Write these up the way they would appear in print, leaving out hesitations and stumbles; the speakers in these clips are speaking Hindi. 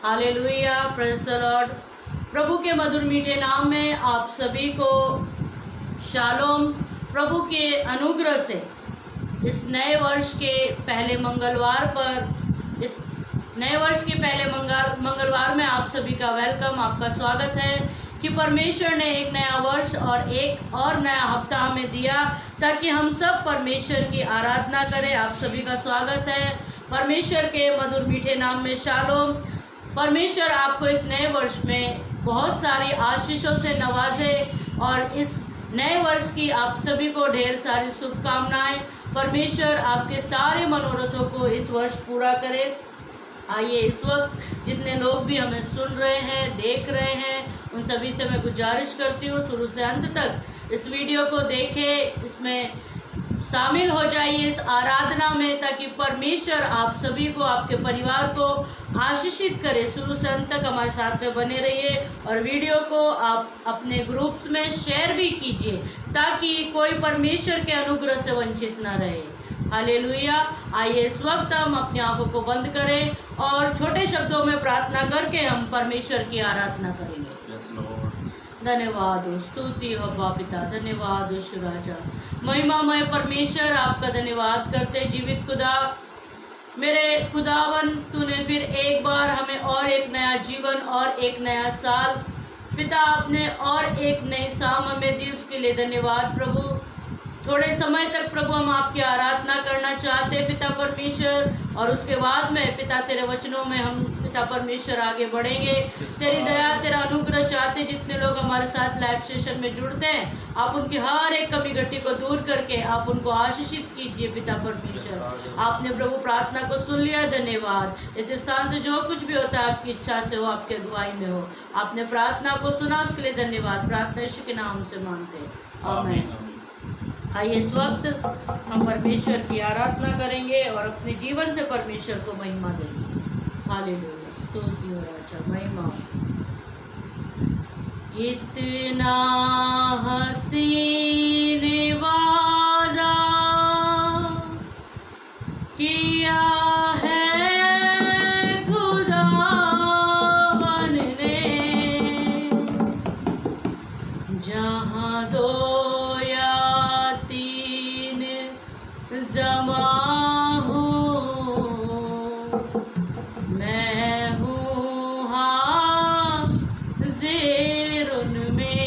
Hallelujah, praise the Lord. प्रभु के मधुर मीठे नाम में आप सभी को शालोम। प्रभु के अनुग्रह से इस नए वर्ष के पहले मंगलवार पर, इस नए वर्ष के पहले मंगलवार में आप सभी का वेलकम, आपका स्वागत है कि परमेश्वर ने एक नया वर्ष और एक और नया हफ्ता हमें दिया ताकि हम सब परमेश्वर की आराधना करें। आप सभी का स्वागत है परमेश्वर के मधुर मीठे नाम में शालोम। परमेश्वर आपको इस नए वर्ष में बहुत सारी आशीषों से नवाजे और इस नए वर्ष की आप सभी को ढेर सारी शुभकामनाएं। परमेश्वर आपके सारे मनोरथों को इस वर्ष पूरा करे। आइए, इस वक्त जितने लोग भी हमें सुन रहे हैं, देख रहे हैं, उन सभी से मैं गुजारिश करती हूँ शुरू से अंत तक इस वीडियो को देखें, इसमें शामिल हो जाइए इस आराधना में, ताकि परमेश्वर आप सभी को, आपके परिवार को आशीषित करे। शुरू से अंत तक हमारे साथ में बने रहिए और वीडियो को आप अपने ग्रुप्स में शेयर भी कीजिए ताकि कोई परमेश्वर के अनुग्रह से वंचित न रहे। हालेलुया। आइए, इस वक्त हम अपनी आंखों को बंद करें और छोटे शब्दों में प्रार्थना करके हम परमेश्वर की आराधना करेंगे। धन्यवाद हो, स्तुति हो अब्बा पिता, धन्यवाद हो यीशु राजा, महिमामय परमेश्वर, आपका धन्यवाद करते जीवित खुदा, मेरे खुदावन, तूने फिर एक बार हमें और एक नया जीवन और एक नया साल पिता आपने और एक नई शाम हमें दी, उसके लिए धन्यवाद प्रभु। थोड़े समय तक प्रभु हम आपकी आराधना करना चाहते पिता परमेश्वर, और उसके बाद में पिता तेरे वचनों में हम पिता परमेश्वर आगे बढ़ेंगे। तेरी दया, तेरा अनुग्रह चाहते जितने लोग हमारे साथ लाइव सेशन में जुड़ते हैं, आप उनकी हर एक कमी घटी को दूर करके आप उनको आशीषित कीजिए पिता परमेश्वर। आपने प्रभु प्रार्थना को सुन लिया, धन्यवाद। इस स्थान से जो कुछ भी होता है आपकी इच्छा से हो, आपकी अगुवाई में हो। आपने प्रार्थना को सुना, उसके लिए धन्यवाद। प्रार्थना यीशु के नाम से मांगते हैं, आमीन। आइए, इस वक्त हम परमेश्वर की आराधना करेंगे और अपने जीवन से परमेश्वर को महिमा देंगे। हालेलुया, स्तुति हो राजा, महिमा। कितना हसीन वादा किया है खुदावन ने, जहाँ दो जमा हो, मैं हूँ हाज़िर उनमें।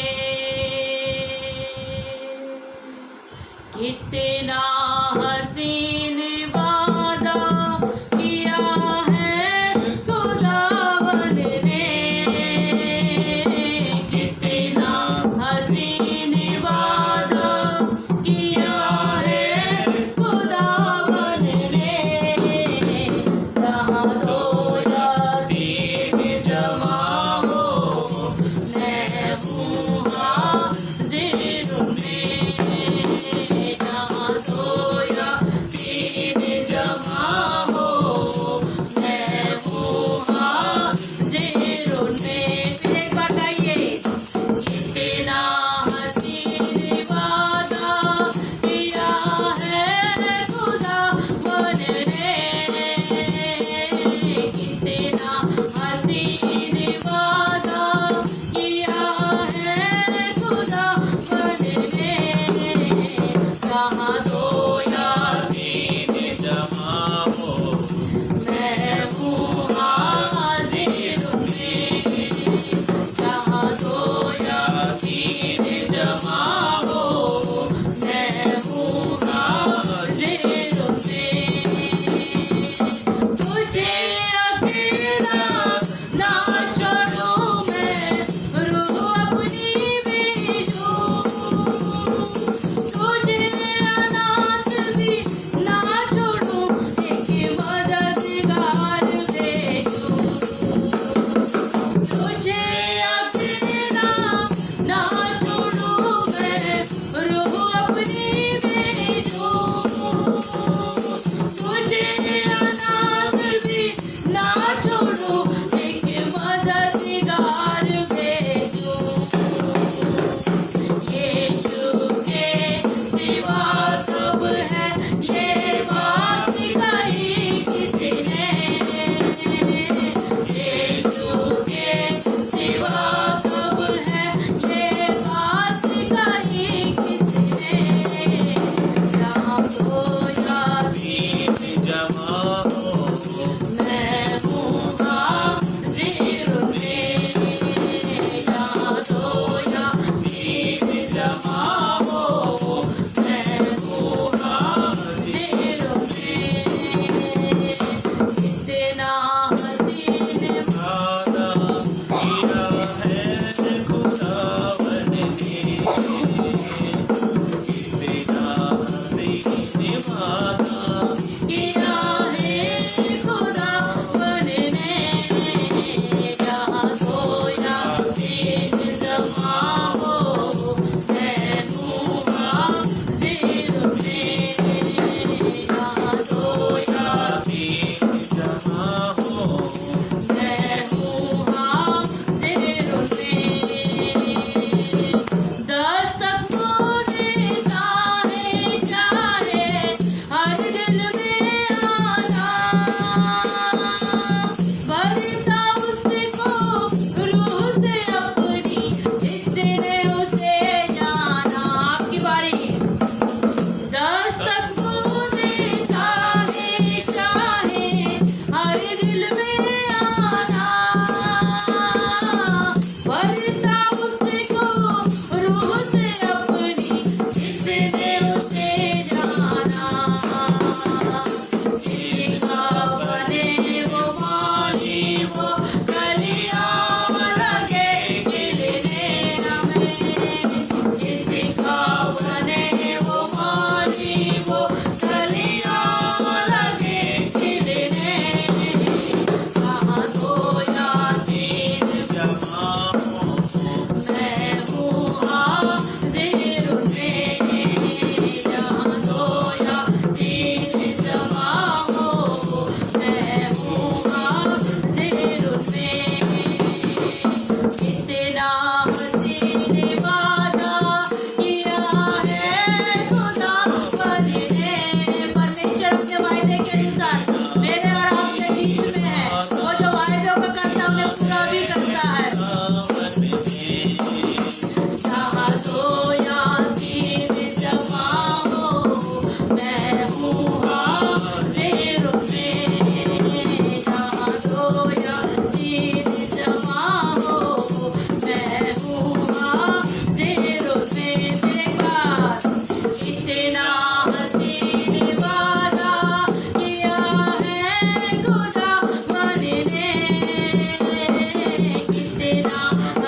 कितना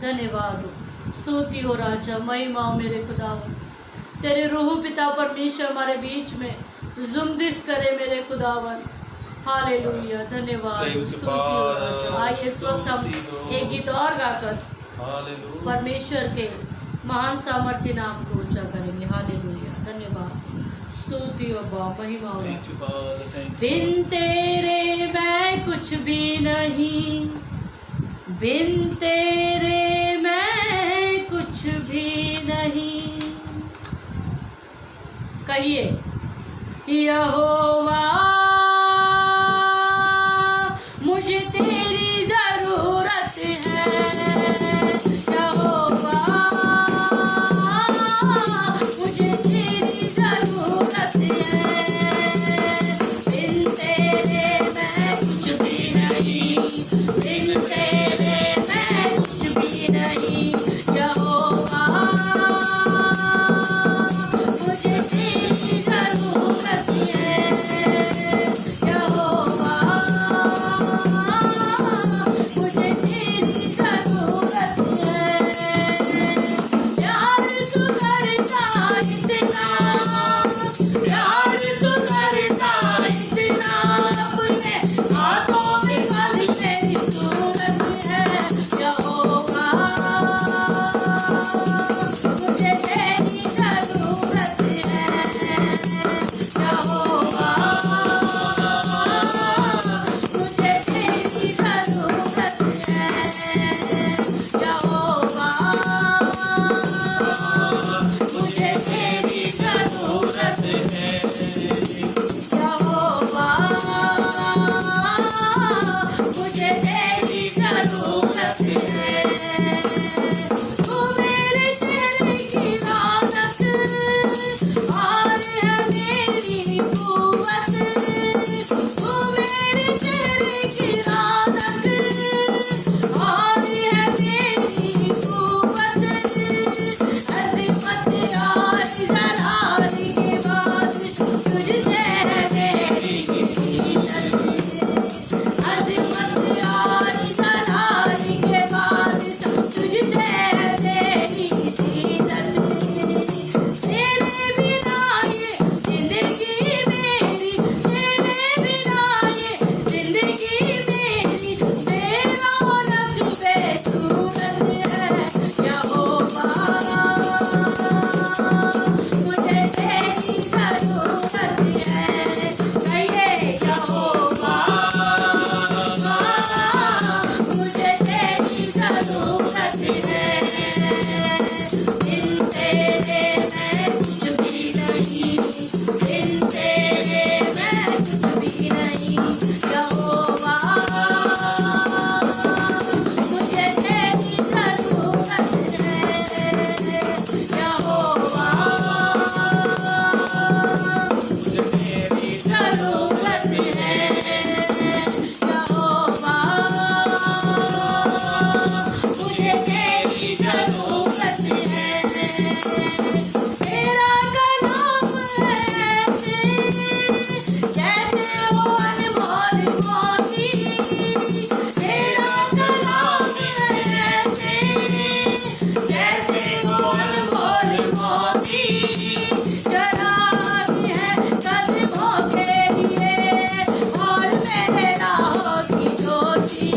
धन्यवाद स्तुति हो राजा, महिमा हो मेरे खुदावन। तेरे रूह पिता परमेश्वर हमारे बीच में जुम्दिश करे मेरे खुदावन। हालेलुया, धन्यवाद स्तुति हो राजा। आइए इस वक्त हम एक गीत और गाकर परमेश्वर के महान सामर्थ्य नाम को ऊंचा करेंगे। हालेलुया, धन्यवाद स्तुति हो बाप, महिमा हो। बिन तेरे मैं कुछ भी नहीं, बिन तेरे मैं कुछ भी नहीं। कहिए यहोवा मुझे तेरी जरूरत है, यहोवा मुझे तेरी जरूरत है। बिन तेरे मैं कुछ भी नहीं, बिन तेरे मैं कुछ भी नहीं। यहोवा मुझे तेरी जरूरत है, यहोवा मुझे तेरी जरूरत है। प्यार तू करता इतना, प्यार तू करता इतना, अपने हाथों में खाली मेरी सूरत है। यहोवा मुझे तेरी जरूरत है, यहोवा मुझे तेरी जरूरत है, यहोवा मुझे तेरी जरूरत है, यहोवा मुझे तेरी जरूरत है। तू मेरे चेहरे की रौनक और है मेरी कुव्वत, तू मेरे चेहरे की रौनक और है मेरी कुव्वत। अज़मत और जलाल के बाद तुझ जरूरत है। कहिए यहोवा मुझे तेरी जरूरत है। बिन तेरे मैं कुछ भी नहीं, बिन तेरे मैं कुछ भी नहीं। यहोवा मुझे तेरी जरूरत है। यहोवा मुझे तेरी जरूरत है। यहोवा मुझे तेरी जरूरत है। तेरा कलाम ऐसे जैसे वो अनमोल मोती। तेरा कलाम ऐसे जैसे वो अनमोल मोती। चढ़ाती है कदमों के लिए और मेरे राहों की ज्योति।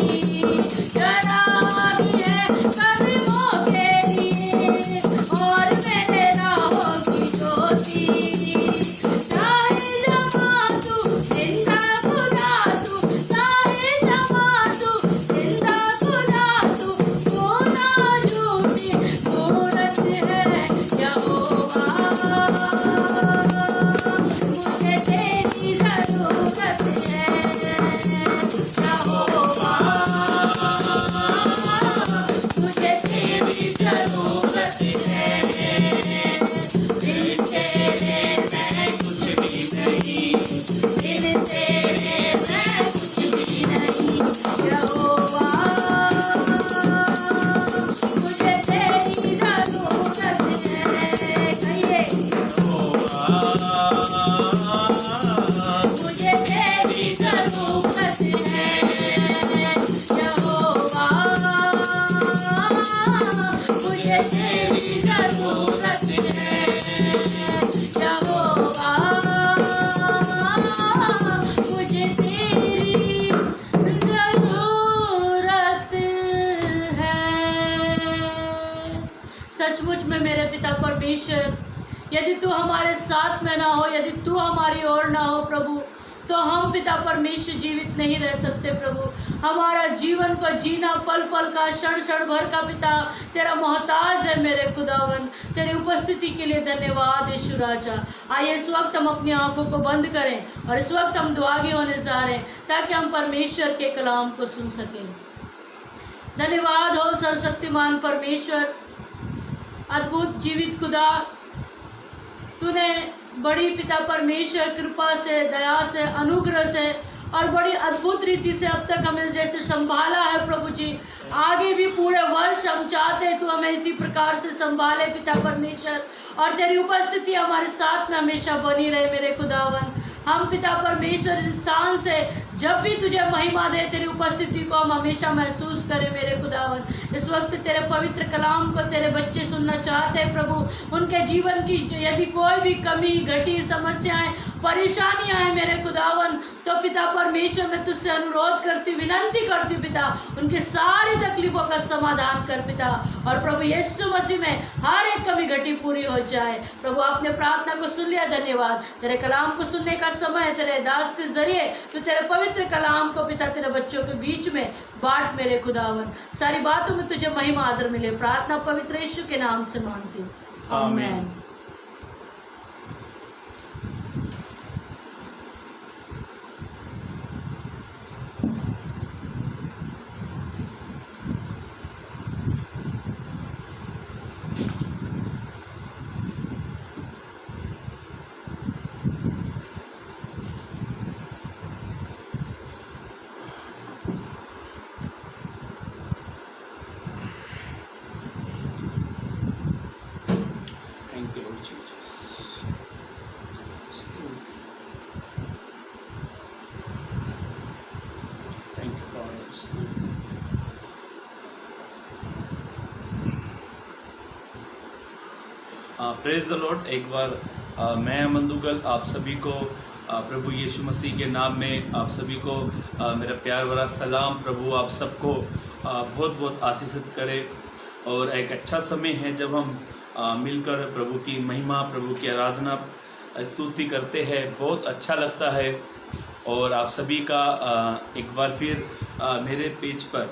चढ़ाती है कदमों के लिए और मेरे राहों की ज्योति। सारे जमां तू जिंदा खुदा तू, सारे जमां तू जिंदा खुदा तू ना झूठी मूरत है। यहोवा मुझे तेरी जरूरत है। यहोवा मुझे तेरी जरूरत है। बिन तेरे मैं कुछ भी नहीं, बिन तेरे मैं कुछ भी नहीं। यहोवा मुझे तेरी जरूरत है। कहिए मुझे तेरी जरूरत है। यहोवा मुझे तेरी जरूरत है। यहोवा मुझे तेरी जरूरत है। सचमुच में मेरे पिता परमेश्वर, यदि तू हमारे साथ में ना हो, यदि तू हमारी ओर ना हो प्रभु, तो हम पिता परमेश्वर जीवित नहीं रह सकते प्रभु। हमारा जीवन को जीना, पल पल का, क्षण क्षण भर का पिता तेरा मोहताज है मेरे खुदावन। तेरी उपस्थिति के लिए धन्यवाद यीशु राजा। आइए इस वक्त हम अपनी आंखों को बंद करें और इस वक्त हम दुआगी होने जा रहे हैं ताकि हम परमेश्वर के कलाम को सुन सकें। धन्यवाद हो सर्वशक्तिमान परमेश्वर, अद्भुत जीवित खुदा। तूने बड़ी पिता परमेश्वर कृपा से, दया से, अनुग्रह से और बड़ी अद्भुत रीति से अब तक हमें जैसे संभाला है प्रभु जी, आगे भी पूरे वर्ष हम चाहते हैं तू हमें इसी प्रकार से संभाले पिता परमेश्वर, और तेरी उपस्थिति हमारे साथ में हमेशा बनी रहे मेरे खुदावन। हम पिता परमेश्वर इस स्थान से जब भी तुझे महिमा दे, तेरी उपस्थिति को हम हमेशा महसूस करें मेरे खुदावन। इस वक्त तेरे पवित्र कलाम को तेरे बच्चे सुनना चाहते हैं प्रभु। उनके जीवन की यदि कोई भी कमी, घटी, समस्याएं, परेशानियां हैं मेरे खुदावन, तो पिता परमेश्वर मैं तुझसे अनुरोध करती, विनंती करती पिता, उनकी सारी तकलीफों का समाधान कर पिता। और प्रभु यीशु मसीह में हर एक कमी घटी पूरी हो जाए प्रभु। आपने प्रार्थना को सुन लिया, धन्यवाद। तेरे कलाम को सुनने का समय तेरे दास के जरिए तो तेरे पवित्र कलाम को पिता तेरे बच्चों के बीच में बांट मेरे खुदावन। सारी बातों में तुझे महिमा आदर मिले, प्रार्थना पवित्र यीशु के नाम से मांगती हूँ, आमीन। Praise the Lord. एक बार मैं अमन दुग्गल आप सभी को प्रभु यीशु मसीह के नाम में आप सभी को मेरा प्यार भरा सलाम। प्रभु आप सबको बहुत बहुत आशीषित करे। और एक अच्छा समय है जब हम मिलकर प्रभु की महिमा, प्रभु की आराधना स्तुति करते हैं, बहुत अच्छा लगता है। और आप सभी का एक बार फिर मेरे पेज पर,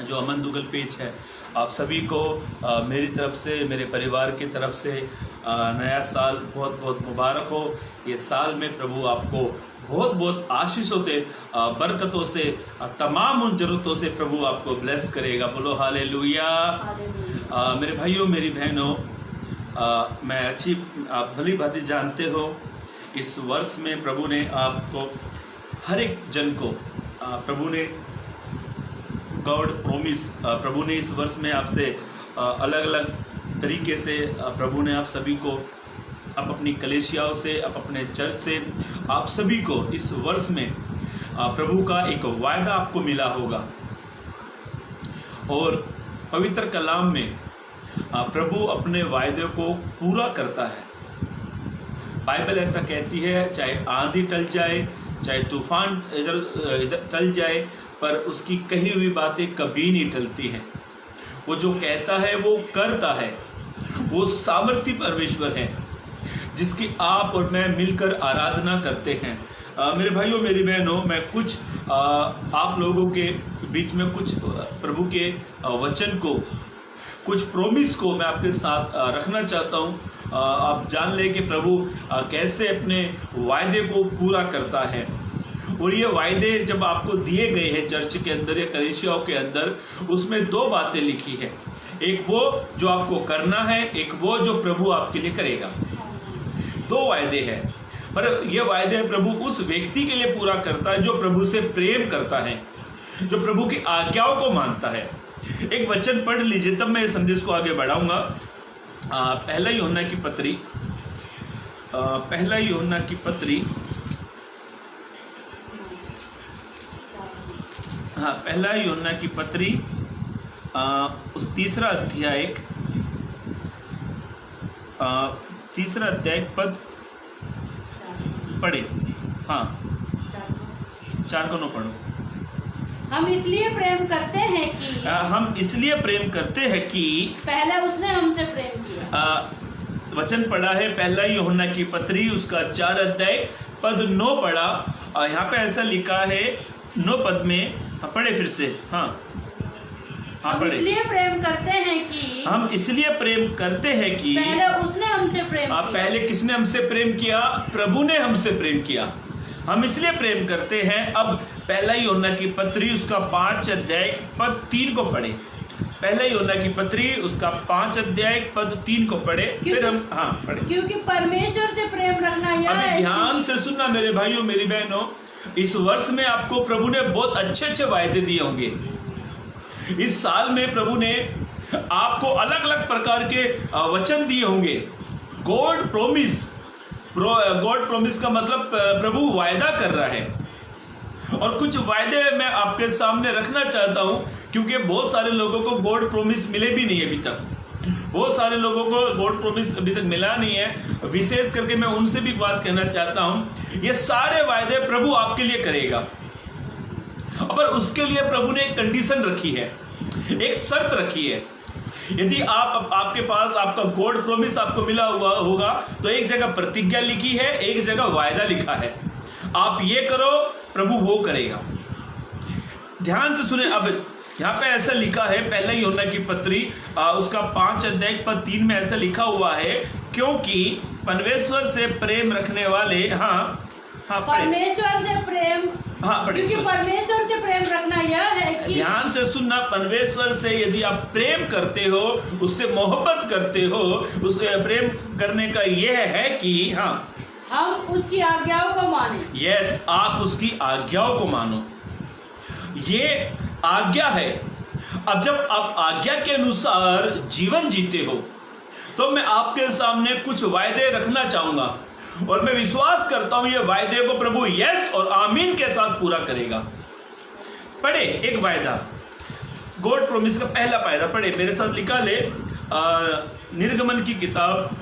जो अमन दुगल पेज है, आप सभी को मेरी तरफ से, मेरे परिवार की तरफ से नया साल बहुत बहुत मुबारक हो। ये साल में प्रभु आपको बहुत बहुत आशीषों से, बरकतों से, तमाम उन जरूरतों से प्रभु आपको ब्लेस करेगा। बोलो हालेलुया। मेरे भाइयों, मेरी बहनों, मैं अच्छी, आप भली भांति जानते हो, इस वर्ष में प्रभु ने आपको, हर एक जन को प्रभु ने गॉड प्रॉमिस, प्रभु ने इस वर्ष में आपसे अलग अलग तरीके से प्रभु ने आप सभी को, आप अपनी कलीसियाओं से, आप अपने चर्च से, आप सभी को इस वर्ष में प्रभु का एक वायदा आपको मिला होगा। और पवित्र कलाम में प्रभु अपने वायदे को पूरा करता है। बाइबल ऐसा कहती है, चाहे आंधी टल जाए, चाहे तूफान इधर टल जाए, पर उसकी कही हुई बातें कभी नहीं टलती हैं। वो जो कहता है वो करता है। वो सामर्थी परमेश्वर है जिसकी आप और मैं मिलकर आराधना करते हैं। मेरे भाइयों, मेरी बहनों, मैं कुछ आप लोगों के बीच में कुछ प्रभु के वचन को, कुछ प्रोमिस को मैं आपके साथ रखना चाहता हूँ। आप जान ले कि प्रभु कैसे अपने वायदे को पूरा करता है। और ये वायदे जब आपको दिए गए हैं चर्च के अंदर या कलीसियाओं के अंदर, उसमें दो बातें लिखी है। एक वो जो आपको करना है, एक वो जो प्रभु आपके लिए करेगा। दो वायदे हैं, पर ये वायदे प्रभु उस व्यक्ति के लिए पूरा करता है जो प्रभु से प्रेम करता है, जो प्रभु की आज्ञाओं को मानता है। एक वचन पढ़ लीजिए, तब मैं इस संदेश को आगे बढ़ाऊंगा। पहला यूहन्ना की पत्री, पहला यूहन्ना की पत्री, हाँ, पहला यूहन्ना की पत्री, उस तीसरा अध्याय, तीसरा अध्याय पद पढ़े। हाँ, 4 को 9 पढ़ो। हम इसलिए प्रेम करते हैं कि, हम इसलिए प्रेम करते हैं कि पहले उसने हमसे प्रेम किया। वचन पढ़ा है पहला यूहन्ना की पत्री, उसका 4 अध्याय पद 9 पढ़ा। यहाँ पे ऐसा लिखा है 9 पद में, पढ़े फिर से। हाँ, हम इसलिए प्रेम करते हैं कि, हम इसलिए प्रेम करते हैं कि पहले उसने हमसे प्रेम किया। पहले किसने हमसे प्रेम किया? प्रभु ने हमसे प्रेम किया। हम इसलिए प्रेम करते हैं। अब पहला यूहन्ना की पत्री, उसका 5 अध्याय पद 3 को पढ़े। पहला यूहन्ना की पत्री, उसका 5 अध्याय पद 3 को पढ़े, फिर हम पढ़े। क्योंकि परमेश्वर से प्रेम रखना यह है। ध्यान से सुनना मेरे भाइयों, मेरी बहनों, इस वर्ष में आपको प्रभु ने बहुत अच्छे अच्छे वायदे दिए होंगे। इस साल में प्रभु ने आपको अलग अलग प्रकार के वचन दिए होंगे। गॉड प्रॉमिस, गॉड प्रॉमिस का मतलब प्रभु वायदा कर रहा है। और कुछ वायदे मैं आपके सामने रखना चाहता हूं, क्योंकि बहुत सारे लोगों को गॉड प्रॉमिस मिले भी नहीं है अभी तक। बहुत सारे लोगों को गॉड प्रॉमिस अभी तक मिला नहीं है। विशेष करके मैं उनसे भी बात कहना चाहता हूं, ये सारे वायदे प्रभु आपके लिए करेगा, पर उसके लिए प्रभु ने एक कंडीशन रखी है, एक शर्त रखी है। यदि आपके पास आपका गॉड प्रॉमिस आपको मिला हुआ होगा, तो एक जगह प्रतिज्ञा लिखी है, एक जगह वायदा लिखा है। आप ये करो, प्रभु वो करेगा। ध्यान से सुने। अब यहाँ पे ऐसा लिखा है, पहला यूहन्ना की पत्री, उसका 5 अध्याय पद 3 में ऐसा लिखा हुआ है, क्योंकि परमेश्वर से प्रेम रखने वाले, परमेश्वर से प्रेम, क्योंकि परमेश्वर से प्रेम रखना यह है कि, ध्यान से सुनना, परमेश्वर से यदि आप प्रेम करते हो, उससे मोहब्बत करते हो, उससे प्रेम करने का यह है कि हम उसकी आज्ञाओं को माने। यस, आप उसकी आज्ञाओं को मानो। ये आज्ञा है। अब जब आप आज्ञा के अनुसार जीवन जीते हो, तो मैं आपके सामने कुछ वायदे रखना चाहूंगा, और मैं विश्वास करता हूं ये वायदे को प्रभु यस और आमीन के साथ पूरा करेगा। पढ़े एक वायदा, गॉड प्रॉमिस का पहला वायदा पढ़े, मेरे साथ लिखा ले। निर्गमन की किताब,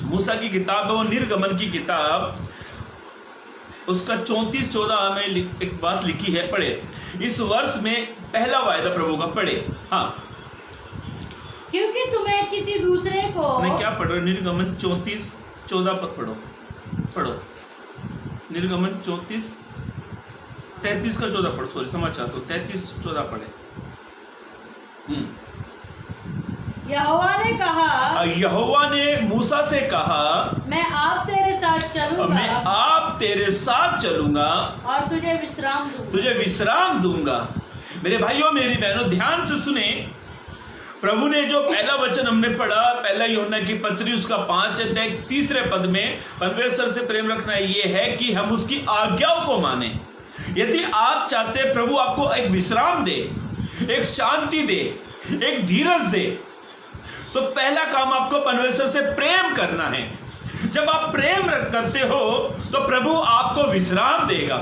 मूसा की किताब है वो, निर्गमन की किताब, उसका 34-14 में एक बात लिखी है। पढ़े, इस वर्ष में पहला वायदा प्रभु का। पढ़े, क्योंकि तुम्हें किसी दूसरे को मैं क्या पढ़ रहा हूँ? निर्गमन 34:14 पद पढ़ो। निर्गमन 33 का 14 पढ़ो। सॉरी, समाचार तो 33:14 पढ़े। यहोवा ने कहा, यहोवा ने मूसा से कहा, मैं आप तेरे साथ चलूंगा और तुझे विश्राम दूंगा। मेरे भाइयों मेरी बहनों, ध्यान से सुने। प्रभु ने जो पहला वचन हमने पढ़ा, पहला यूहन्ना की पत्री उसका 5 अध्याय 3 पद में, परमेश्वर से प्रेम रखना ये है कि हम उसकी आज्ञाओं को माने। यदि आप चाहते हैं प्रभु आपको एक विश्राम दे, एक शांति दे, एक धीरज दे, तो पहला काम आपको परमेश्वर से प्रेम करना है। जब आप प्रेम करते हो तो प्रभु आपको विश्राम देगा,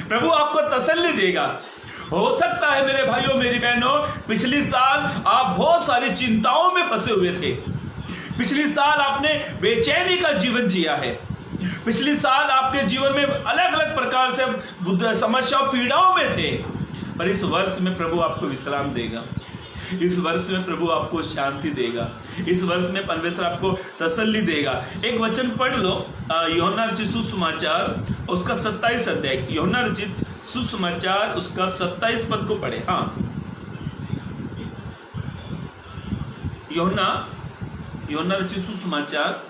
प्रभु आपको तसल्ली देगा। हो सकता है मेरे भाइयों मेरी बहनों, पिछली साल आप बहुत सारी चिंताओं में फंसे हुए थे। पिछली साल आपने बेचैनी का जीवन जिया है। पिछली साल आपके जीवन में अलग अलग प्रकार से समस्याओं पीड़ाओं में थे। पर इस वर्ष में प्रभु आपको विश्राम देगा। इस वर्ष में प्रभु आपको शांति देगा। इस वर्ष में परमेश्वर आपको तसल्ली देगा। एक वचन पढ़ लो, यूहन्ना रचित सुसमाचार उसका 27 अध्याय। यूहन्ना रचित सुसमाचार उसका 27 पद को पढ़े। हाँ, यूहन्ना रचित सुसमाचार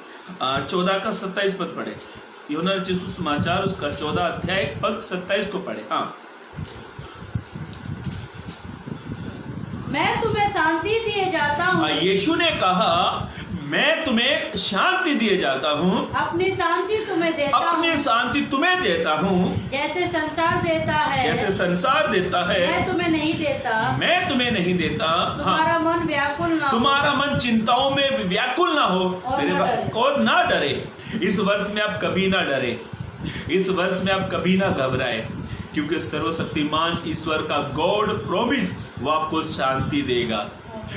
14 का 27 पद पढ़े। यूहन्ना रचित सुसमाचार उसका 14 अध्याय पद 27 को पढ़े। हाँ, मैं तुम्हें शांति दिए जाता हूँ। यीशु ने कहा, मैं तुम्हें शांति दिए जाता हूँ, अपनी शांति तुम्हें देता हूँ। जैसे संसार देता है, मैं तुम्हें नहीं देता। तुम्हारा मन व्याकुल ना हो, तुम्हारा मन चिंताओं में व्याकुल ना हो और ना डरे। इस वर्ष में आप कभी ना डरे, इस वर्ष में आप कभी ना घबराए, क्योंकि सर्वशक्तिमान ईश्वर का गॉड प्रॉमिस वो आपको शांति देगा।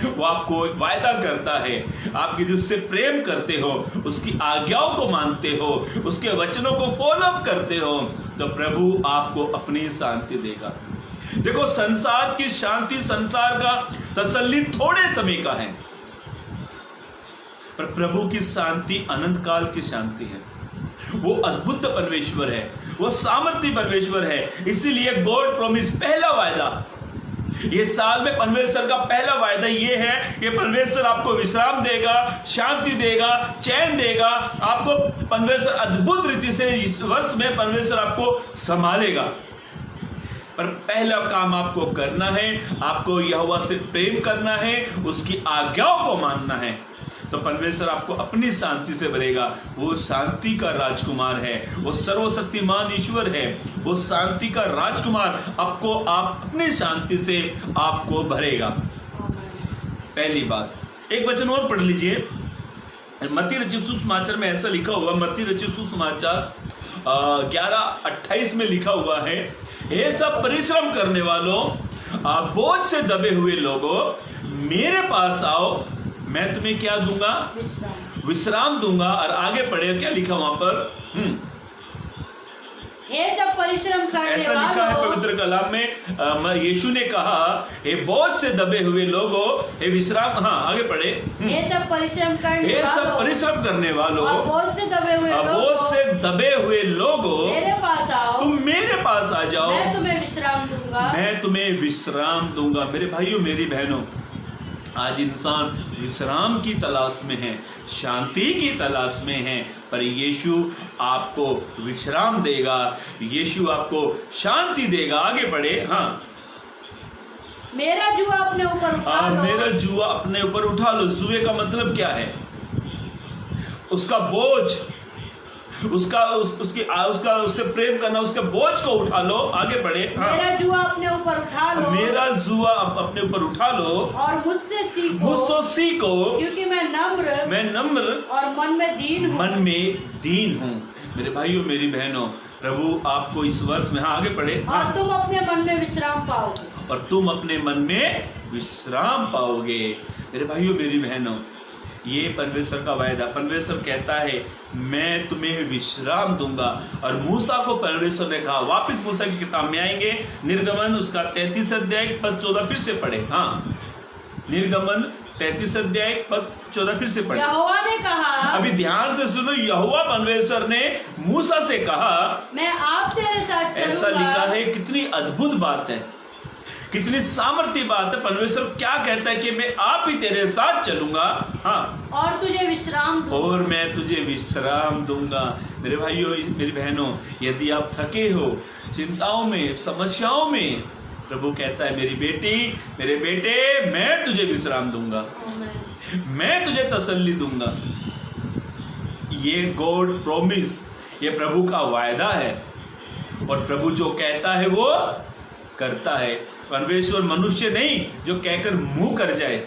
वो आपको वायदा करता है, आप यदि उससे प्रेम करते हो, उसकी आज्ञाओं को मानते हो, उसके वचनों को फॉलो करते हो, तो प्रभु आपको अपनी शांति देगा। देखो, संसार की शांति, संसार का तसल्ली थोड़े समय का है, पर प्रभु की शांति अनंत काल की शांति है। वो अद्भुत परमेश्वर है, वो सामर्थ्य परमेश्वर है। इसीलिए गॉड प्रॉमिस, पहला वायदा ये साल में परमेश्वर का पहला वायदा ये है कि परमेश्वर आपको विश्राम देगा, शांति देगा, चैन देगा। आपको परमेश्वर अद्भुत रीति से इस वर्ष में परमेश्वर आपको संभालेगा। पर पहला काम आपको करना है, आपको यहोवा से प्रेम करना है, उसकी आज्ञाओं को मानना है, तो परमेश्वर आपको अपनी शांति से भरेगा। वो शांति का राजकुमार है, वो सर्वशक्तिमान ईश्वर है, वो शांति का राजकुमार आपको अपनी शांति से आपको भरेगा। पहली बात, एक वचन और पढ़ लीजिए। मत्ती रचित सुसमाचार में ऐसा लिखा हुआ, मत्ती रचित सुसमाचार 11:28 में लिखा हुआ है, हे सब परिश्रम करने वालों, बोझ से दबे हुए लोगों, मेरे पास आओ, मैं तुम्हें क्या दूंगा? विश्राम दूंगा। और आगे पढ़े, क्या लिखा वहां पर? ये सब परिश्रम करने ऐसा लिखा है पवित्र कलाम में। यीशु ने कहा, हे बोझ से दबे हुए लोगों, हे विश्राम। हाँ, आगे पढ़े। ये सब परिश्रम करने वालों, बोझ से दबे हुए लोगों, मेरे पास आओ, तुम मेरे पास आ जाओ, मैं तुम्हें विश्राम दूंगा। मेरे भाइयों मेरी बहनों, आज इंसान विश्राम की तलाश में है, शांति की तलाश में है, पर यीशु आपको विश्राम देगा, यीशु आपको शांति देगा। आगे बढ़े। हाँ, मेरा जुआ अपने ऊपर उठा लो। मेरा जुआ अपने ऊपर उठा लो। जुए का मतलब क्या है? उसका बोझ, उससे प्रेम करना, उसके बोझ को उठा लो। आगे बढ़े। हाँ, मेरा जुआ अपने ऊपर उठा लो, मेरा जुआ अपने ऊपर उठा लो और मुझसे सीखो, क्योंकि मैं नम्र और मन में दीन हूँ। मेरे भाइयों मेरी बहनों, प्रभु आपको इस वर्ष में, हाँ आगे बढ़े, और तुम अपने मन में विश्राम पाओगे। मेरे भाइयों मेरी बहनों, ये परमेश्वर का वायदा। परमेश्वर कहता है, मैं तुम्हें विश्राम दूंगा। और मूसा को परमेश्वर ने कहा, वापस मूसा की किताब में आएंगे, निर्गमन उसका 33 अध्याय पद 14 फिर से पढ़े। हाँ, निर्गमन 33 अध्याय पद 14 फिर से पढ़े। यहोवा ने कहा, अभी ध्यान से सुनो, यहोवा परमेश्वर ने मूसा से कहा, मैं आप तेरे साथ चलूंगा। ऐसा लिखा है, कितनी अद्भुत बात है, कितनी सामर्थ्य बात है। परमेश्वर क्या कहता है कि मैं आप ही तेरे साथ चलूंगा, हाँ, और तुझे विश्राम दूंगा। और मैं तुझे विश्राम दूंगा। मेरे भाइयों, मेरी बहनों, यदि आप थके हो, चिंताओं में, समस्याओं में, प्रभु कहता है, मेरी बेटी, मेरे बेटे, मैं तुझे विश्राम दूंगा, मैं तुझे तसल्ली दूंगा। ये गॉड प्रॉमिस, ये प्रभु का वायदा है, और प्रभु जो कहता है वो करता है। परमेश्वर मनुष्य नहीं जो कहकर मुंह कर जाए।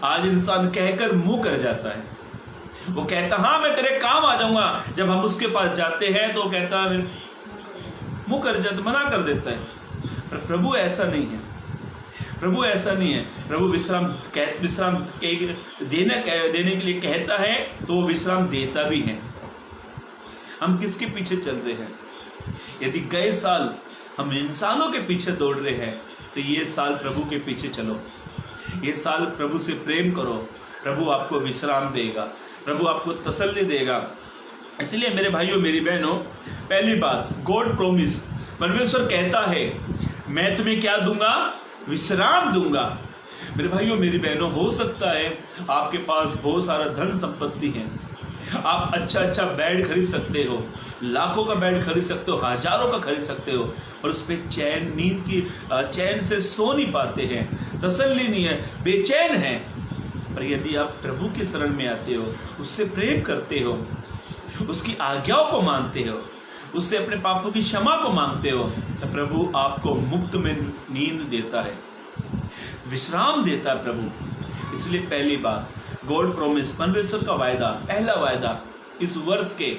आज इंसान कहकर मुंह कर जाता है, वो कहता हाँ मैं तेरे काम आ जाऊंगा, जब हम उसके पास जाते हैं तो कहता है मुंह कर जाता, मना कर देता है। पर प्रभु ऐसा नहीं है, प्रभु ऐसा नहीं है। प्रभु विश्राम देने के लिए कहता है तो वो विश्राम देता भी है। हम किसके पीछे चल रहे हैं? यदि गए साल हम इंसानों के पीछे दौड़ रहे हैं, तो ये साल प्रभु के पीछे चलो, ये साल प्रभु से प्रेम करो। प्रभु आपको विश्राम देगा, प्रभु आपको तसल्ली देगा। इसलिए मेरे भाइयों, मेरी बहनों, पहली बात, गॉड प्रॉमिस, परमेश्वर कहता है मैं तुम्हें क्या दूंगा? विश्राम दूंगा। मेरे भाइयों, मेरी बहनों, हो सकता है आपके पास बहुत सारा धन संपत्ति है, आप अच्छा बेड खरीद सकते हो, लाखों का बेड खरीद सकते हो, हजारों का खरीद सकते हो, और उस पर चैन से सो नहीं पाते हैं, तसल्ली नहीं है, बेचैन है। पर यदि आप प्रभु के शरण में आते हो, उससे प्रेम करते हो, उसकी आज्ञाओं को मानते हो, उससे अपने पापों की क्षमा को मांगते हो, तो प्रभु आपको मुफ्त में नींद देता है, विश्राम देता है प्रभु। इसलिए पहली बात, गॉड प्रॉमिस, परमेश्वर का वायदा, पहला वायदा इस वर्ष के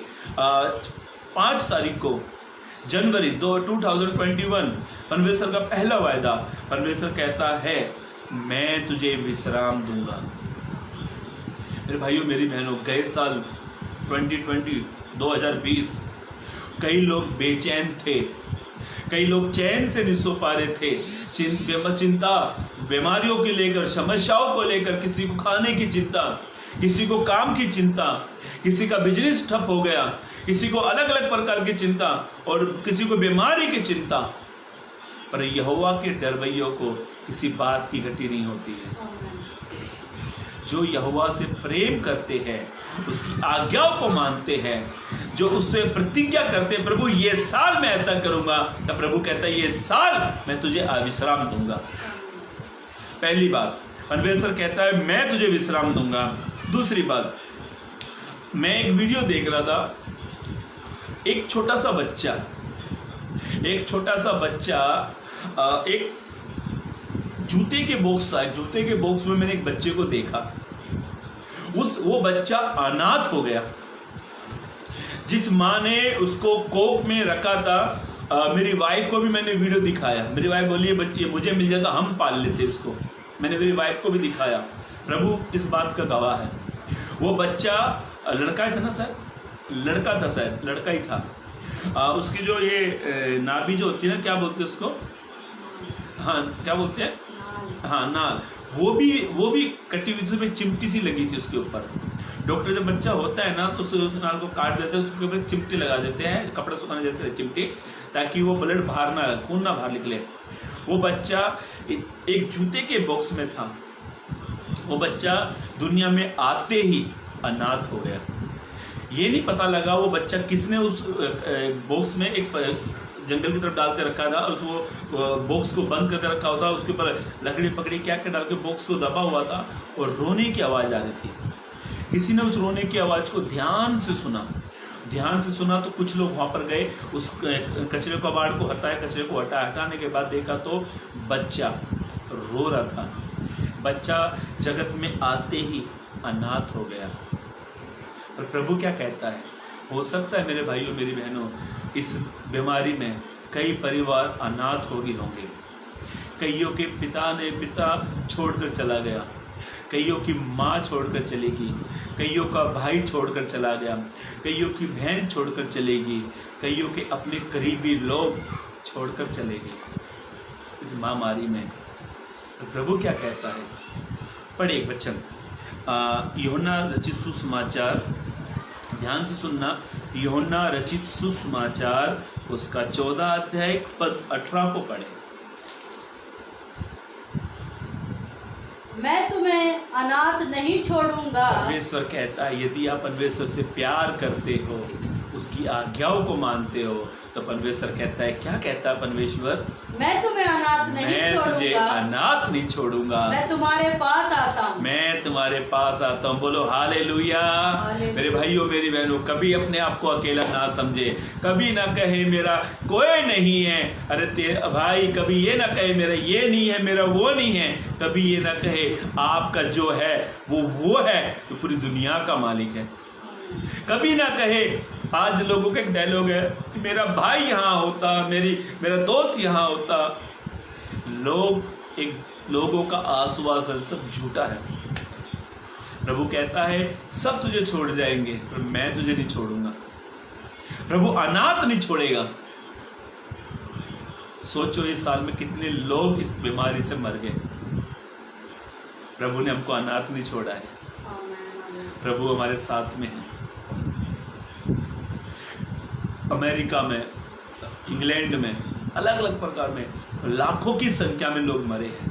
5 तारीख को, जनवरी 2021, परमेश्वर का पहला वायदा, परमेश्वर कहता है मैं तुझे विश्राम दूंगा। मेरे भाइयों, मेरी बहनों, गए साल 2020 कई लोग बेचैन थे, कई लोग चैन से नहीं सो पा रहे थे, चिंता, बीमारियों के लेकर, समस्याओं को लेकर, किसी को खाने की चिंता, किसी को काम की चिंता, किसी का बिजनेस ठप हो गया, किसी को अलग अलग प्रकार की चिंता, और किसी को बीमारी की चिंता। पर यहोवा के डरवैयों को किसी बात की घटी नहीं होती है। जो यहोवा से प्रेम करते हैं, उसकी आज्ञाओं को मानते हैं, जो उससे प्रतिज्ञा करते हैं, प्रभु ये साल मैं ऐसा करूंगा, तो प्रभु कहता है ये साल मैं तुझे विश्राम दूंगा। पहली बात, परमेश्वर कहता है मैं तुझे विश्राम दूंगा। दूसरी बात, मैं एक वीडियो देख रहा था, एक छोटा सा बच्चा एक जूते के बॉक्स था, जूते के बॉक्स में मैंने एक बच्चे को देखा, वो बच्चा अनाथ हो गया। जिस माँ ने उसको कोख में रखा था, मेरी वाइफ को भी मैंने वीडियो दिखाया, मेरी वाइफ बोली ये मुझे मिल जाता हम पाल लेते इसको, मैंने मेरी वाइफ को भी दिखाया। प्रभु इस बात का गवाह है। वो बच्चा लड़का था ना सर, लड़का था शायद, लड़का ही था। उसकी जो ये नाभि जो होती है ना, क्या बोलते हैं उसको, हाँ क्या बोलते हैं, हाँ नाल, वो भी कटी हुई, उसमें चिमटी सी लगी थी उसके ऊपर। डॉक्टर जब बच्चा होता है ना तो उस नाल को काट देते हैं, उसके ऊपर चिमटी लगा देते हैं, कपड़ा सुखाने जैसे चिमटी, ताकि वो ब्लड बाहर ना, खून ना बाहर निकले। वो बच्चा एक जूते के बॉक्स में था। वो बच्चा दुनिया में आते ही अनाथ हो गया। ये नहीं पता लगा वो बच्चा किसने उस बॉक्स में एक जंगल की तरफ डाल के रखा था, और वो बॉक्स को बंद करके रखा हुआ था, उसके ऊपर लकड़ी पकड़ी क्या क्या डाल के बॉक्स को दबा हुआ था, और रोने की आवाज़ आ रही थी। किसी ने उस रोने की आवाज़ को ध्यान से सुना तो कुछ लोग वहाँ पर गए, उस कचरे कबाड़ को हटाया, कचरे को हटाने के बाद देखा तो बच्चा रो रहा था। बच्चा जगत में आते ही अनाथ हो गया। और प्रभु क्या कहता है, हो सकता है मेरे भाइयों मेरी बहनों, इस बीमारी में कई परिवार अनाथ हो गए होंगे। कईयों के पिता छोड़कर चला गया, कईयों की माँ छोड़कर चलेगी, कईयों का भाई छोड़कर चला गया, कईयों की बहन छोड़कर चलेगी, कईयों के अपने करीबी लोग छोड़कर चलेगी इस महामारी में। तो प्रभु क्या कहता है, पढ़े एक वचन, यूहन्ना रचित सुसमाचार, ध्यान से सुनना, यूहन्ना रचित सुसमाचार उसका 14 अध्याय पद 18 को पढ़े। मैं तुम्हें अनाथ नहीं छोड़ूंगा। परमेश्वर कहता है यदि आप परमेश्वर से प्यार करते हो, उसकी आज्ञाओं को मानते हो, तो परमेश्वर कहता है, क्या कहता है परमेश्वर? मैं तुम्हें अनाथ नहीं छोड़ूंगा, मैं तुझे अनाथ नहीं छोड़ूंगा, मैं तुम्हारे पास आता हूँ, मैं तुम्हारे पास आता हूँ। बोलो हालेलुया। मेरे भाइयों मेरी बहनों, कभी अपने आप को अकेला ना समझे, कभी ना कहे मेरा कोई नहीं है। अरे भाई कभी ये ना कहे मेरा ये नहीं है, मेरा वो नहीं है। कभी ये ना कहे आपका जो है वो है तो पूरी दुनिया का मालिक है। कभी ना कहे, आज लोगों का एक डायलॉग है, मेरा भाई यहाँ होता, मेरा दोस्त यहाँ होता। लोगों का आश्वासन सब झूठा है। प्रभु कहता है सब तुझे छोड़ जाएंगे पर मैं तुझे नहीं छोड़ूंगा। प्रभु अनाथ नहीं छोड़ेगा। सोचो इस साल में कितने लोग इस बीमारी से मर गए। प्रभु ने हमको अनाथ नहीं छोड़ा है। प्रभु हमारे साथ में है। अमेरिका में, इंग्लैंड में, अलग अलग प्रकार में लाखों की संख्या में लोग मरे हैं।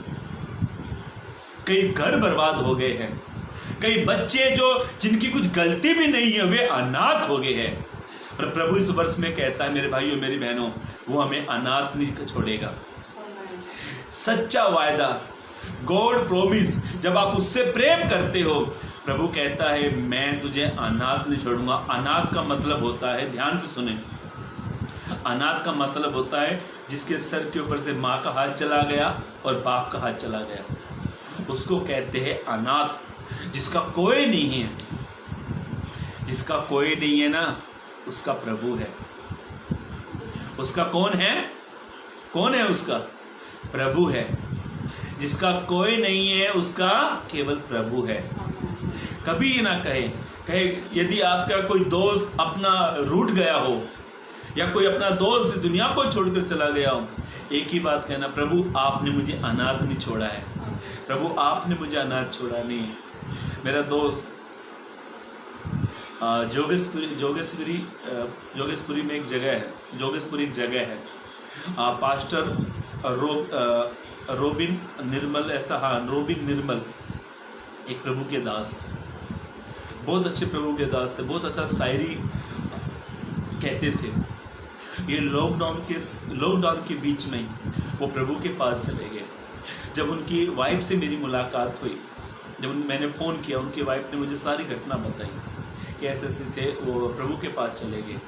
कई घर बर्बाद हो गए हैं। कई बच्चे जिनकी कुछ गलती भी नहीं है वे अनाथ हो गए हैं। और प्रभु इस वर्ष में कहता है मेरे भाइयों मेरी बहनों, वो हमें अनाथ नहीं छोड़ेगा। सच्चा वायदा, गॉड प्रॉमिस, जब आप उससे प्रेम करते हो, प्रभु कहता है मैं तुझे अनाथ नहीं छोड़ूंगा। अनाथ का मतलब होता है, ध्यान से सुने, अनाथ का मतलब होता है जिसके सर के ऊपर से माँ का हाथ चला गया और बाप का हाथ चला गया, उसको कहते हैं अनाथ। जिसका कोई नहीं है, जिसका कोई नहीं है ना, उसका प्रभु है। उसका कौन है? कौन है उसका? प्रभु है। जिसका कोई नहीं है उसका केवल प्रभु है। कभी ये ना कहे यदि आपका कोई दोस्त अपना रूठ गया हो या कोई अपना दोस्त दुनिया को छोड़कर चला गया हो, एक ही बात कहना, प्रभु आपने मुझे अनाथ नहीं छोड़ा है। प्रभु आपने मुझे अनाथ छोड़ा नहीं। मेरा दोस्त जोगेशपुरी में एक जगह है, जोगेशपुरी एक जगह है, पास्टर रोबिन निर्मल, ऐसा, हाँ, रोबिन निर्मल, एक प्रभु के दास, बहुत अच्छे प्रभु के दास थे, बहुत अच्छा शायरी कहते थे। ये लॉकडाउन के बीच में वो प्रभु के पास चले गए। जब उनकी वाइफ से मेरी मुलाकात हुई, जब मैंने फ़ोन किया, उनकी वाइफ ने मुझे सारी घटना बताई कि ऐसे थे, वो प्रभु के पास चले गए।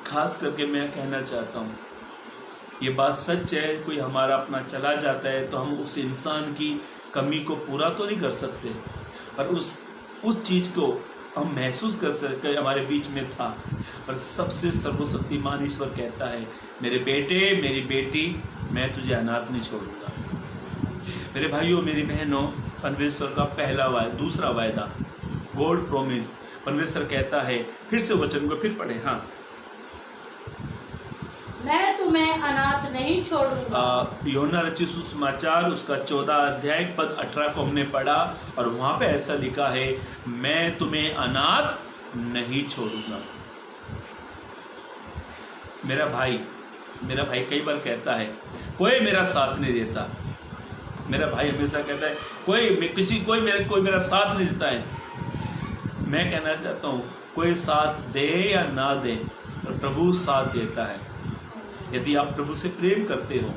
खास करके मैं कहना चाहता हूँ, ये बात सच है, कोई हमारा अपना चला जाता है तो हम उस इंसान की कमी को पूरा तो नहीं कर सकते, पर उस चीज़ को हम महसूस कर सकते, हमारे बीच में था। पर सबसे सर्वशक्तिमान ईश्वर कहता है मेरे बेटे मेरी बेटी, मैं तुझे अनाथ नहीं छोड़ूंगा। मेरे भाइयों मेरी बहनों, परमेश्वर का पहला वायदा, दूसरा वायदा, गॉड प्रॉमिस। परमेश्वर कहता है, फिर से वचन को फिर पढ़े, हाँ, मैं तुम्हें अनाथ नहीं छोड़ूंगा। यूहन्ना रचित सुसमाचार उसका 14 अध्याय पद 18 को हमने पढ़ा और वहां पे ऐसा लिखा है, मैं तुम्हें अनाथ नहीं छोड़ूंगा। मेरा भाई कई बार कहता है कोई मेरा साथ नहीं देता। मेरा भाई हमेशा कहता है कोई मेरा साथ नहीं देता है। मैं कहना चाहता हूँ कोई साथ दे या ना दे, प्रभु साथ देता है। यदि आप प्रभु से प्रेम करते हो,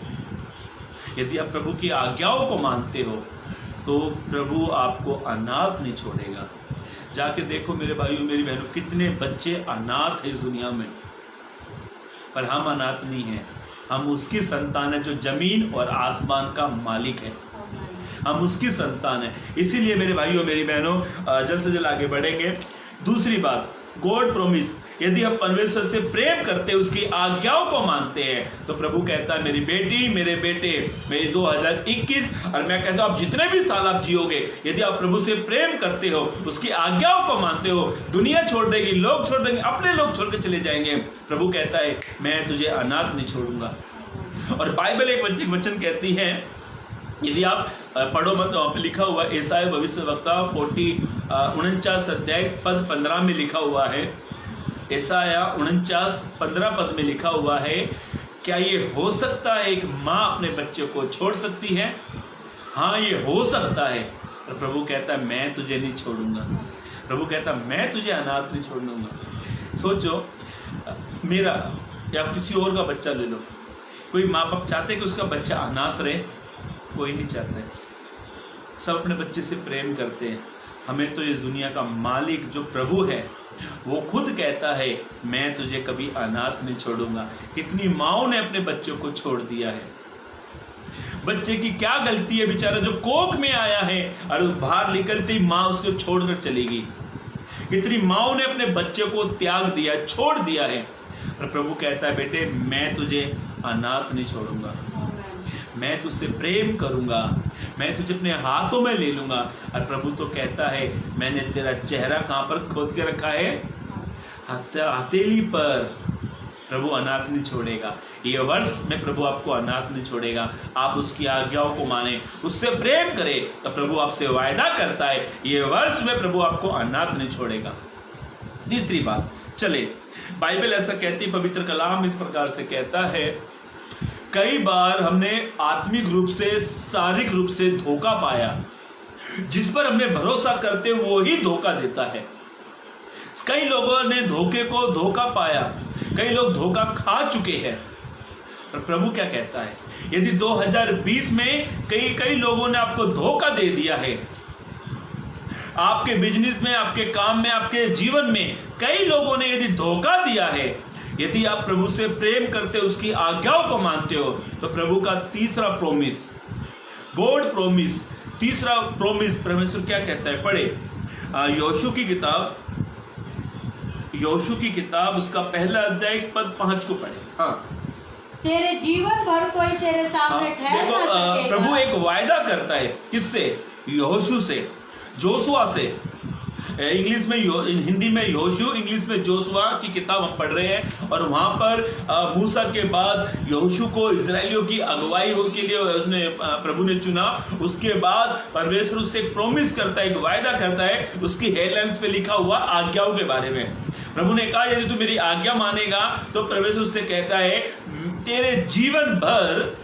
यदि आप प्रभु की आज्ञाओं को मानते हो, तो प्रभु आपको अनाथ नहीं छोड़ेगा। जाके देखो मेरे भाइयों मेरी बहनों, कितने बच्चे अनाथ हैं इस दुनिया में, पर हम अनाथ नहीं हैं। हम उसकी संतान है जो जमीन और आसमान का मालिक है। हम उसकी संतान है। इसीलिए मेरे भाइयों मेरी बहनों, जल्द से जल्द आगे बढ़ेंगे। दूसरी बात, गॉड प्रॉमिस, यदि आप परमेश्वर से प्रेम करते हैं, उसकी आज्ञाओं को मानते हैं, तो प्रभु कहता है मेरी बेटी मेरे बेटे, मैं 2021 और मैं कहता हूं आप जितने भी साल आप जियोगे, यदि आप प्रभु से प्रेम करते हो, उसकी आज्ञाओं को मानते हो, दुनिया छोड़ देगी, लोग छोड़ देंगे, अपने लोग छोड़ के चले जाएंगे, प्रभु कहता है मैं तुझे अनाथ नहीं छोड़ूंगा। और बाइबल एक वचन कहती है, यदि आप पढ़ो मत तो वहाँ पे लिखा हुआ है, यशायाह भविष्यवक्ता 49 अध्याय पद 15 में लिखा हुआ है, यशायाह 49:15 पद में लिखा हुआ है, क्या ये हो सकता है एक माँ अपने बच्चे को छोड़ सकती है? हाँ, ये हो सकता है। और प्रभु कहता है मैं तुझे नहीं छोड़ूंगा। प्रभु कहता है मैं तुझे अनाथ नहीं छोड़ूंगा। सोचो, मेरा या किसी और का बच्चा ले लो, कोई माँ बाप चाहते कि उसका बच्चा अनाथ रहे? कोई नहीं चाहता है। सब अपने बच्चे से प्रेम करते हैं। हमें तो इस दुनिया का मालिक जो प्रभु है वो खुद कहता है मैं तुझे कभी अनाथ नहीं छोड़ूंगा। कितनी माओं ने अपने बच्चों को छोड़ दिया है। बच्चे की क्या गलती है, बेचारा जो कोख में आया है और बाहर निकलती माँ उसको छोड़कर चली गई। कितनी माओं ने अपने बच्चे को त्याग दिया, छोड़ दिया है। और प्रभु कहता है बेटे मैं तुझे अनाथ नहीं छोड़ूंगा, मैं तुझसे प्रेम करूंगा, मैं तुझे अपने हाथों में ले लूंगा। और प्रभु तो कहता है मैंने तेरा चेहरा कहां पर खोद के रखा है? हथेली पर। प्रभु अनाथ नहीं छोड़ेगा। ये वर्ष में प्रभु आपको अनाथ नहीं छोड़ेगा। आप उसकी आज्ञाओं को माने, उससे प्रेम करें, तो प्रभु आपसे वायदा करता है ये वर्ष में प्रभु आपको अनाथ नहीं छोड़ेगा। तीसरी बात, चले, बाइबल ऐसा कहती है, पवित्र कलाम इस प्रकार से कहता है, कई बार हमने आत्मिक रूप से, शारीरिक रूप से धोखा पाया। जिस पर हमने भरोसा करते वो ही धोखा देता है। कई लोगों ने धोखे को धोखा पाया, कई लोग धोखा खा चुके हैं। और प्रभु क्या कहता है, यदि 2020 में कई लोगों ने आपको धोखा दे दिया है, आपके बिजनेस में, आपके काम में, आपके जीवन में कई लोगों ने यदि धोखा दिया है, यदि आप प्रभु से प्रेम करते हो, उसकी आज्ञाओं को मानते हो, तो प्रभु का तीसरा प्रोमिस, गॉड प्रोमिस, तीसरा प्रोमिस परमेश्वर क्या कहता है? पढ़े योशू की किताब उसका पहला अध्याय पद 5 को पढ़े। हाँ, तेरे जीवन भर कोई तेरे सामने ठहर ना सकेगा। प्रभु एक वायदा करता है, किससे? यहोशू से, जोशुआ से। इंग्लिश में हिंदी में यहोशू, इंग्लिश में जोशुआ की किताब हम पढ़ रहे हैं। और वहां पर मूसा के बाद यहोशू को इजराइलियों की अगुवाई के लिए उसने प्रभु ने चुना। उसके बाद परमेश्वर उससे एक प्रोमिस करता है, एक वायदा करता है। उसकी हेडलाइंस पे लिखा हुआ आज्ञाओं के बारे में। प्रभु ने कहा यदि तू मेरी आज्ञा मानेगा तो परमेश्वर उससे कहता है तेरे जीवन भर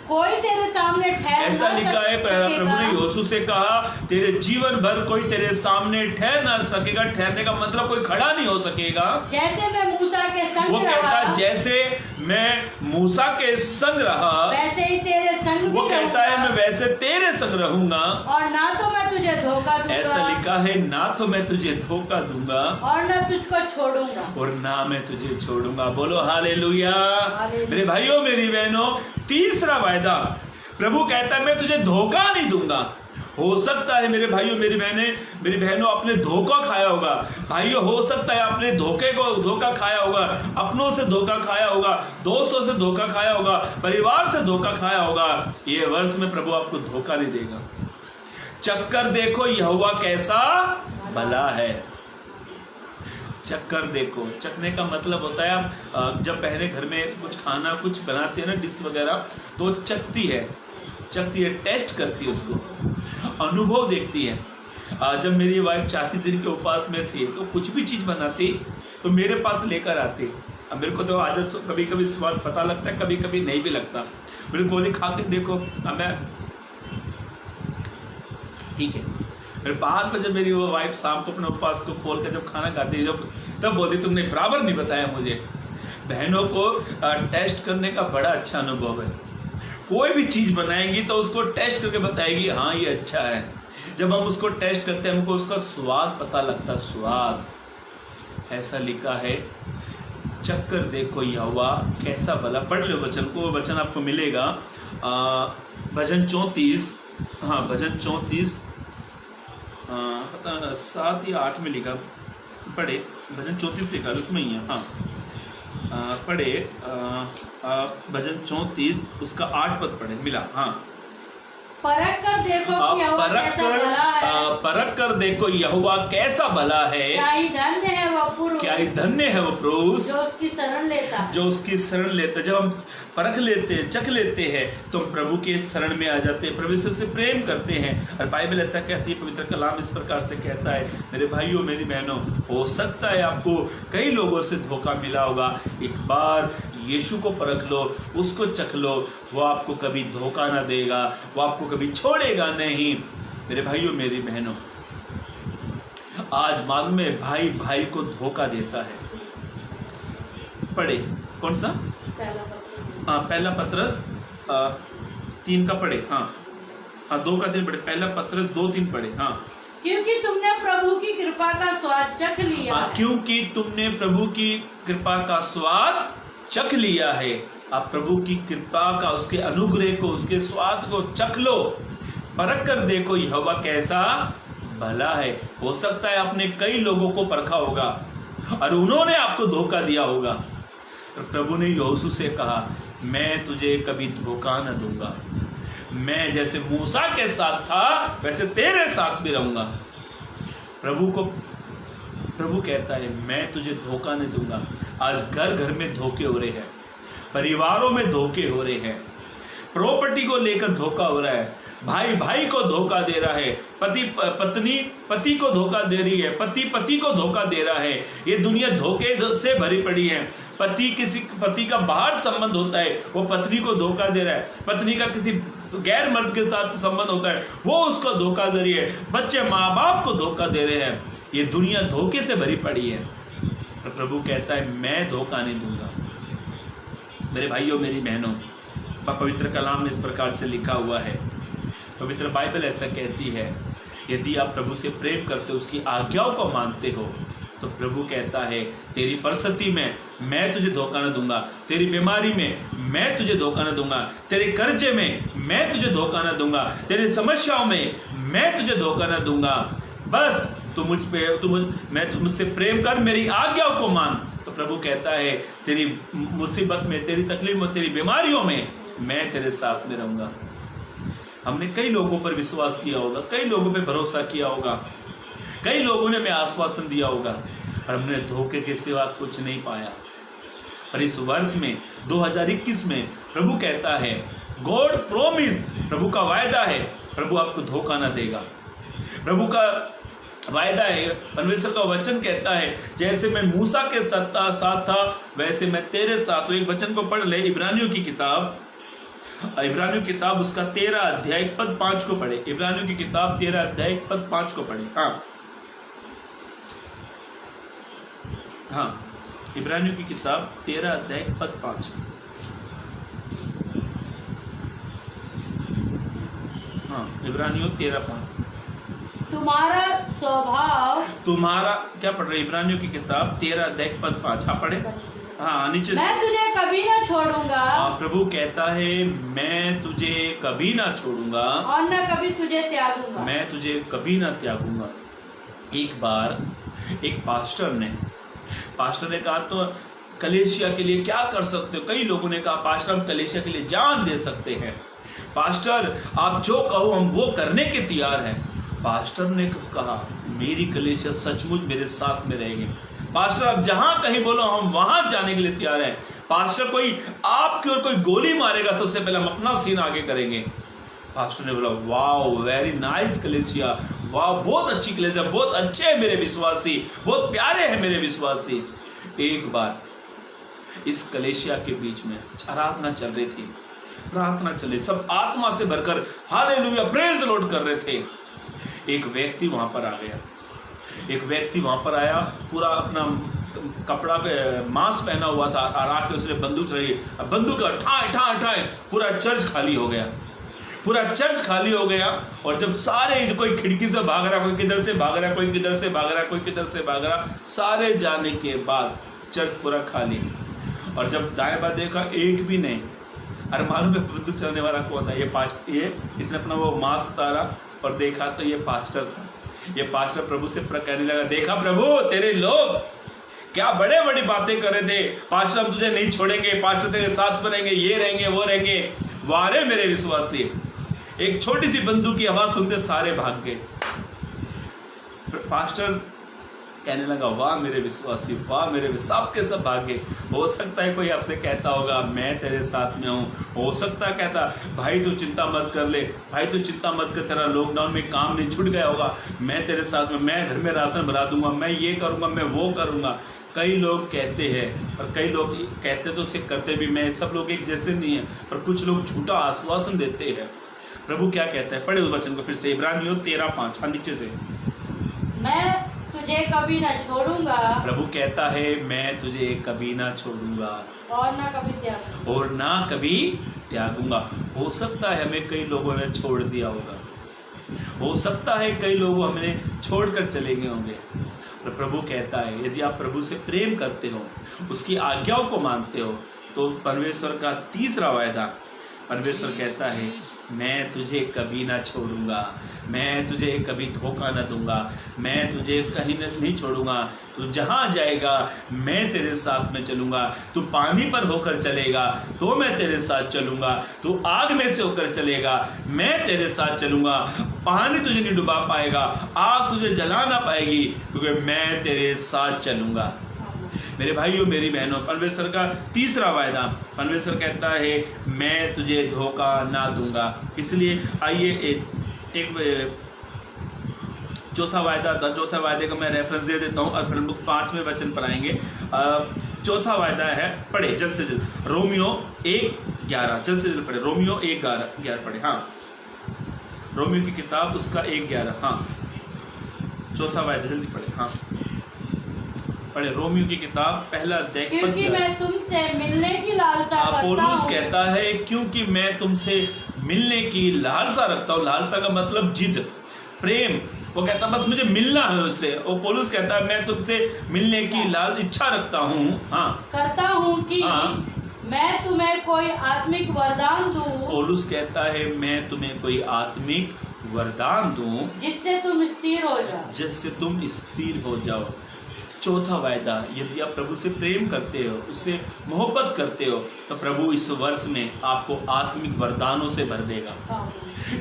कोई तेरे सामने ठहर, ऐसा लिखा है। प्रभु ने यहोशू से कहा तेरे जीवन भर कोई तेरे सामने ठहर ना सकेगा। ठहरने का मतलब कोई खड़ा नहीं हो सकेगा। जैसे मैं मूसा के संग वो कहता जैसे मैं मूसा के संग रहा, वैसे ही तेरे संग वो कहता है मैं वैसे तेरे संग रहूंगा। और ना तो मैं तुझे धोखा दूंगा, ऐसा लिखा है, ना तो मैं तुझे धोखा दूंगा और ना तुझको छोड़ूंगा, और ना मैं तुझे छोड़ूंगा। बोलो हालेलुया। मेरे भाइयों मेरी बहनों, तीसरा वायदा प्रभु कहता है मैं तुझे धोखा नहीं दूंगा। हो सकता है मेरे भाइयों मेरी बहनों आपने धोखा खाया होगा। भाइयों हो सकता है आपने धोखा खाया होगा, अपनों से धोखा खाया होगा, दोस्तों से धोखा खाया होगा, परिवार से धोखा खाया होगा। ये वर्ष में प्रभु आपको धोखा नहीं देगा। चक्कर देखो यहोवा कैसा भला है। चक्कर देखो, चखने का मतलब होता है आप जब पहले घर में कुछ खाना कुछ बनाते हैं ना, डिश वगैरह, तो चखती है, टेस्ट करती है, उसको अनुभव देखती है। जब मेरी वाइफ 40 दिन के उपवास में थी तो कुछ भी चीज़ बनाती तो मेरे पास लेकर आती। अब मेरे को तो आदत कभी कभी स्वाद पता लगता है, कभी कभी नहीं भी लगता। मेरे को बोली खा के देखो, मैं ठीक है। फिर बाद में जब मेरी वो वाइफ शाम को अपने उपवास को खोल कर जब खाना खाती है, तब बोलती तुमने बराबर नहीं बताया मुझे। बहनों को टेस्ट करने का बड़ा अच्छा अनुभव है। कोई भी चीज़ बनाएंगी तो उसको टेस्ट करके बताएगी हाँ ये अच्छा है। जब हम उसको टेस्ट करते हैं हमको उसका स्वाद पता लगता है, स्वाद। ऐसा लिखा है चक्कर देखो यहोवा कैसा भला। पढ़ लो वचन को, वचन आपको मिलेगा भजन 34, हाँ भजन 34 पता 7 या 8 में लिखा, पढ़े भजन 34 लिखा उसमें ही है। हाँ पढ़े भजन 34 उसका 8 पद पढ़े, मिला। हाँ परख कर देखो परख कर देखो यहोवा कैसा भला है। क्या ही धन्य है वो पुरुष क्या ही धन्य है वो पुरुष जो उसकी शरण लेता है। जो उसकी शरण लेता है। जब हम परख लेते हैं, चख लेते हैं, तो हम प्रभु के शरण में आ जाते हैं, परमेश्वर से प्रेम करते हैं। और बाइबल ऐसा कहती है, पवित्र कलाम इस प्रकार से कहता है, मेरे भाइयों मेरी बहनों, हो सकता है आपको कई लोगों से धोखा मिला होगा। एक बार यीशु को परख लो, उसको चख लो, वो आपको कभी धोखा ना देगा, वो आपको कभी छोड़ेगा नहीं। मेरे भाइयों मेरी बहनों, आज मालूम है भाई भाई को धोखा देता है। पढ़े कौन सा? पहला पत्रस 3 का पढ़े। हाँ 2 का 3 पढ़े। पहला पत्रस 2-3 पढ़े। हाँ, क्योंकि तुमने प्रभु की कृपा का स्वाद चख लिया है। क्योंकि तुमने प्रभु की कृपा का स्वाद चख लिया है। आप प्रभु की कृपा का, उसके अनुग्रह को, उसके स्वाद को चख लो, परख कर देखो यहोवा कैसा भला है। हो सकता है आपने कई लोगों को परखा होगा और उन्होंने आपको धोखा दिया होगा, और प्रभु ने यहोशू से कहा, मैं तुझे कभी धोखा न दूंगा, मैं जैसे मूसा के साथ था वैसे तेरे साथ भी रहूंगा। प्रभु कहता है, मैं तुझे धोखा नहीं दूंगा। आज घर घर में धोखे हो रहे हैं, परिवारों में धोखे हो रहे हैं, प्रॉपर्टी को लेकर धोखा हो रहा है, भाई भाई को धोखा दे रहा है, पत्नी पति को धोखा दे रही है, पति को धोखा दे रहा है। ये दुनिया धोखे से भरी पड़ी है। पति का बाहर संबंध होता है, वो पत्नी को धोखा दे रहा है। पत्नी का किसी गैर मर्द के साथ संबंध होता है, वो उसको धोखा दे रही है। बच्चे माँ बाप को धोखा दे रहे हैं। ये दुनिया धोखे से भरी पड़ी है। प्रभु कहता है, मैं धोखा नहीं दूंगा। मेरे भाइयों मेरी बहनों, पवित्र कलाम में इस प्रकार से लिखा हुआ है, पवित्र बाइबल ऐसा कहती है, यदि आप प्रभु से प्रेम करते हो, उसकी आज्ञाओं को मानते हो, तो प्रभु कहता है, तेरी परिस्थिति में मैं तुझे धोखा न दूंगा, तेरी बीमारी में मैं तुझे धोखा न दूंगा, तेरे कर्जे में मैं तुझे धोखा न दूंगा, तेरी समस्याओं में मैं तुझे धोखा न दूंगा। बस तू मुझसे प्रेम कर, मेरी आज्ञाओं को मान। तो प्रभु कहता है, तेरी मुसीबत में, तेरी तकलीफ में, तेरी बीमारियों में मैं तेरे साथ में रहूंगा। हमने कई लोगों पर विश्वास किया होगा, कई लोगों पे भरोसा किया होगा, कई लोगों ने हमें आश्वासन दिया होगा, और हमने धोखे के सिवा कुछ नहीं पाया। और इस वर्ष में 2021 में प्रभु कहता है, गॉड प्रॉमिस, प्रभु का वायदा है, प्रभु आपको धोखा ना देगा। प्रभु का वायदा है, परमेश्वर का वचन कहता है, जैसे मैं मूसा के साथ था वैसे मैं तेरे साथ हूं। एक वचन को पढ़ ले, इब्रानियों की किताब उसका 13 अध्याय पद 5 को पढ़े। इब्रानियों की किताब 13 अध्याय पद 5 को पढ़े। हाँ, इब्रानियों की किताब 13 अध्याय पद 5। हाँ, इब्रानियों 13:5। तुम्हारा क्या पढ़ रहे? इब्रानियों की किताब 13 अध्याय पद 5। हाँ पढ़े। हाँ नीचे, मैं तुझे कभी ना छोड़ूंगा। प्रभु कहता है, मैं तुझे कभी ना छोड़ूंगा और न कभी तुझे त्यागूंगा। मैं तुझे कभी ना त्यागूंगा। एक बार एक पास्टर ने कहा, तो कलीसिया के लिए क्या कर सकते हो? कई लोगों ने कहा, पास्टर हम कलीसिया के लिए जान दे सकते हैं, पास्टर आप जो कहो हम वो करने के तैयार हैं। पास्टर ने कहा, मेरी कलीसिया सचमुच मेरे साथ में रहेगी। पास्टर आप जहां कहीं बोलो हम वहां जाने के लिए तैयार हैं। पास्टर कोई आपकी ओर कोई गोली मारेगा, सबसे पहले हम अपना सीन आगे करेंगे। पास्टर ने बोला, वाओ वेरी नाइस कलीसिया, वाह बहुत अच्छी कलीसिया, बहुत अच्छे हैं मेरे विश्वासी, बहुत प्यारे हैं मेरे विश्वासी। एक बार इस कलीसिया के बीच में आराधना चल रही थी, प्रार्थना चल रही, सब आत्मा से भरकर हालेलुया प्रेज द लॉर्ड कर रहे थे। एक व्यक्ति वहां पर आ गया, एक व्यक्ति वहां पर आया, पूरा अपना कपड़ा पे मास्क पहना हुआ था, और आके उसने बंदूक चलाई, बंदूक ठाए पूरा चर्च खाली हो गया, पूरा चर्च खाली हो गया। और जब सारे, कोई खिड़की से भाग रहा, कोई किधर से भाग रहा, कोई किधर से भाग रहा, कोई किधर से भाग रहा, सारे जाने के बाद चर्च पूरा खाली। और जब दाएं बाएं देखा, एक भी नहीं। अरे मालूम है बंदूक चलाने वाला कौन था? ये इसने अपना वो मास्क उतारा और देखा तो ये पास्टर था। ये पास्टर प्रभु से कहने लगा, देखा प्रभु तेरे लोग क्या बड़े बड़ी बातें कर रहे थे, पास्टर हम तुझे नहीं छोड़ेंगे, पास्टर तेरे साथ में रहेंगे, ये रहेंगे वो रहेंगे। वारे मेरे विश्वासी, एक छोटी सी बंदूक की आवाज सुनते सारे भाग गए। पास्टर कहने लगा वाह मेरे विश्वासी, वाह मेरे सब के सब भागे। हो सकता है कोई आपसे कहता होगा मैं तेरे साथ में हूँ, हो सकता है कहता भाई तू चिंता मत कर ले, भाई तू चिंता मत कर, तेरा लॉकडाउन में काम नहीं छूट गया होगा, मैं तेरे साथ में, मैं घर में राशन भरा दूंगा, मैं ये करूँगा, मैं वो करूँगा। कई लोग कहते हैं और कई लोग कहते तो उसे करते भी, मैं सब लोग एक जैसे नहीं है, पर कुछ लोग झूठा आश्वासन देते हैं। प्रभु क्या कहता है, पढ़े उस वचन को फिर से, इब्रानियों 13:5, हाँ नीचे से। मैं तुझे कभी ना छोड़ूंगा, प्रभु कहता है मैं तुझे कभी ना छोड़ूंगा और ना कभी त्यागूंगा, और ना कभी त्यागूंगा। हो सकता है हमें कई लोगों ने छोड़ दिया होगा, हो सकता है कई लोग हमें छोड़कर चले गए होंगे, पर प्रभु कहता है यदि आप प्रभु से प्रेम करते हो, उसकी आज्ञाओं को मानते हो, तो परमेश्वर का तीसरा वायदा, परमेश्वर कहता है मैं तुझे कभी ना छोड़ूंगा, मैं तुझे कभी धोखा न दूंगा, मैं तुझे कहीं नहीं छोड़ूंगा, तू जहाँ जाएगा मैं तेरे साथ में चलूंगा, तू पानी पर होकर चलेगा तो मैं तेरे साथ चलूंगा, तू आग में से होकर चलेगा मैं तेरे साथ चलूंगा, पानी तुझे नहीं डुबा पाएगा, आग तुझे जला ना पाएगी, क्योंकि मैं तेरे साथ चलूंगा। मेरे भाइयों मेरी बहनों, परमेश्वर का तीसरा वायदा, परमेश्वर कहता है मैं तुझे धोखा ना दूंगा। इसलिए आइए एक चौथा वायदा था, चौथा वायदे का मैं रेफरेंस दे देता हूँ और फिर हम लोग 5वें वचन पर आएंगे। चौथा वायदा है, पढ़े जल्द से जल्द, रोमियो 1:11, जल्द से जल्द पढ़े, रोमियो 1:11 पढ़े, हाँ रोमियो की किताब उसका 1:11, हाँ चौथा वायदा जल्दी पढ़े, हाँ पढ़े, रोमियो की किताब पहला अध्याय, क्योंकि मैं तुमसे मिलने की लालसा करता हूँ। पौलुस कहता है क्योंकि मैं तुमसे मिलने की लालसा रखता हूँ। लालसा का मतलब जिद, प्रेम। वो कहता बस मुझे मिलना है उससे। और पौलुस कहता है मैं तुमसे मिलने की इच्छा रखता हूँ, हाँ करता हूँ कि मैं तुम्हें कोई आत्मिक वरदान दूं। पौलुस कहता है मैं तुम्हें कोई आत्मिक वरदान दूं जिससे तुम स्थिर हो जाओ, जिससे तुम स्थिर हो जाओ। चौथा वायदा, यदि आप प्रभु से प्रेम करते हो, उससे मोहब्बत करते हो, तो प्रभु इस वर्ष में आपको आत्मिक वरदानों से भर देगा।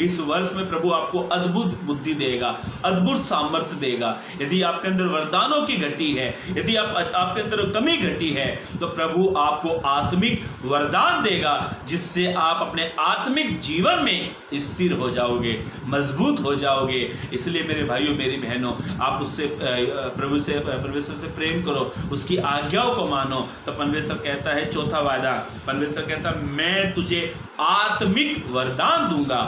इस वर्ष में प्रभु आपको अद्भुत बुद्धि देगा, अद्भुत सामर्थ्य देगा। यदि आपके अंदर वरदानों की घटी है, यदि आपके अंदर कमी घटी है, तो प्रभु आपको आत्मिक वरदान देगा जिससे आप अपने आत्मिक जीवन में स्थिर हो जाओगे, मजबूत हो जाओगे। इसलिए मेरे भाइयों मेरी बहनों, आप उससे परमेश्वर से प्रेम करो, उसकी आज्ञाओं को मानो। तो परमेश्वर कहता है, चौथा वादा, परमेश्वर कहता है मैं तुझे आत्मिक वरदान दूंगा।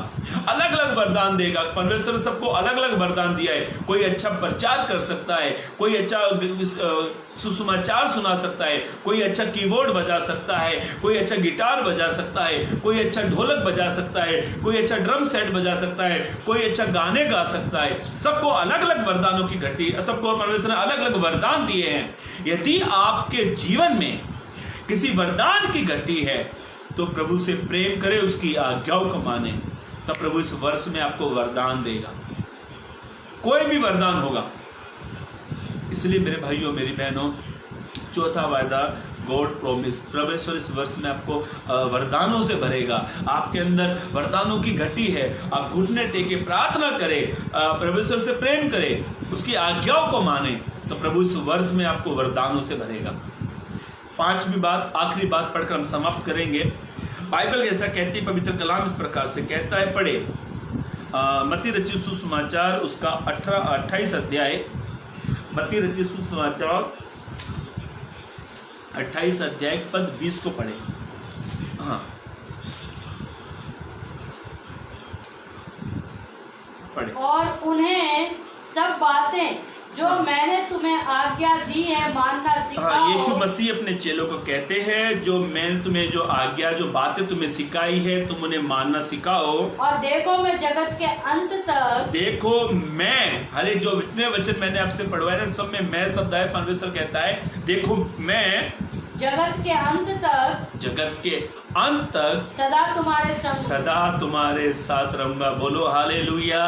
अलग अलग वरदान देगा परमेश्वर, सबको अलग अलग वरदान दिया है। कोई अच्छा प्रचार कर सकता है, कोई अच्छा सुसमाचार सुना सकता है, कोई अच्छा कीबोर्ड बजा सकता है, कोई अच्छा गिटार बजा सकता है, कोई अच्छा ढोलक बजा सकता है, कोई अच्छा ड्रम सेट बजा सकता है, कोई अच्छा गाने गा सकता है। सबको अलग अलग वरदानों की घटी, सबको परमेश्वर ने अलग अलग वरदान दिए हैं। यदि आपके जीवन में किसी वरदान की घटी है, तो प्रभु से प्रेम करें, उसकी आज्ञाओं को माने, तब प्रभु इस वर्ष में आपको वरदान देगा, कोई भी वरदान होगा। इसलिए मेरे भाइयों मेरी बहनों, चौथा वायदा, गॉड प्रॉमिस, परमेश्वर इस वर्ष में आपको वरदानों से भरेगा। आपके अंदर वरदानों की घटी है, आप घुटने टेके प्रार्थना करें, परमेश्वर से प्रेम करें, उसकी आज्ञाओं को माने, तो प्रभु इस वर्ष में आपको वरदानों से भरेगा। 5वीं बात, आखिरी बात पढ़कर हम समाप्त करेंगे। बाइबल ऐसा कहती है, पवित्र कलाम इस प्रकार से कहता है, पढ़े मत्ती रचित सुसमाचार उसका 28 अध्याय, मत्ती रचित सुसमाचार 28 अध्याय पद 20 को पढ़े, हाँ पढ़े। और उन्हें सब बातें जो मैंने तुम्हें आज्ञा दी है मानना सिखाओ। हाँ, यीशु मसीह अपने चेलों को कहते हैं, जो मैंने तुम्हें जो आज्ञा, जो बातें तुम्हें सिखाई है, तुम उन्हें मानना सिखाओ। और देखो मैं जगत के अंत तक, देखो मैं, हर एक जो जितने वचन मैंने आपसे पढ़वाए ना, सब में मैं शब्द है। परमेश्वर कहता है देखो मैं जगत के अंत तक, जगत के अंत तक सदा तुम्हारे साथ रहूंगा। बोलो हालेलुया।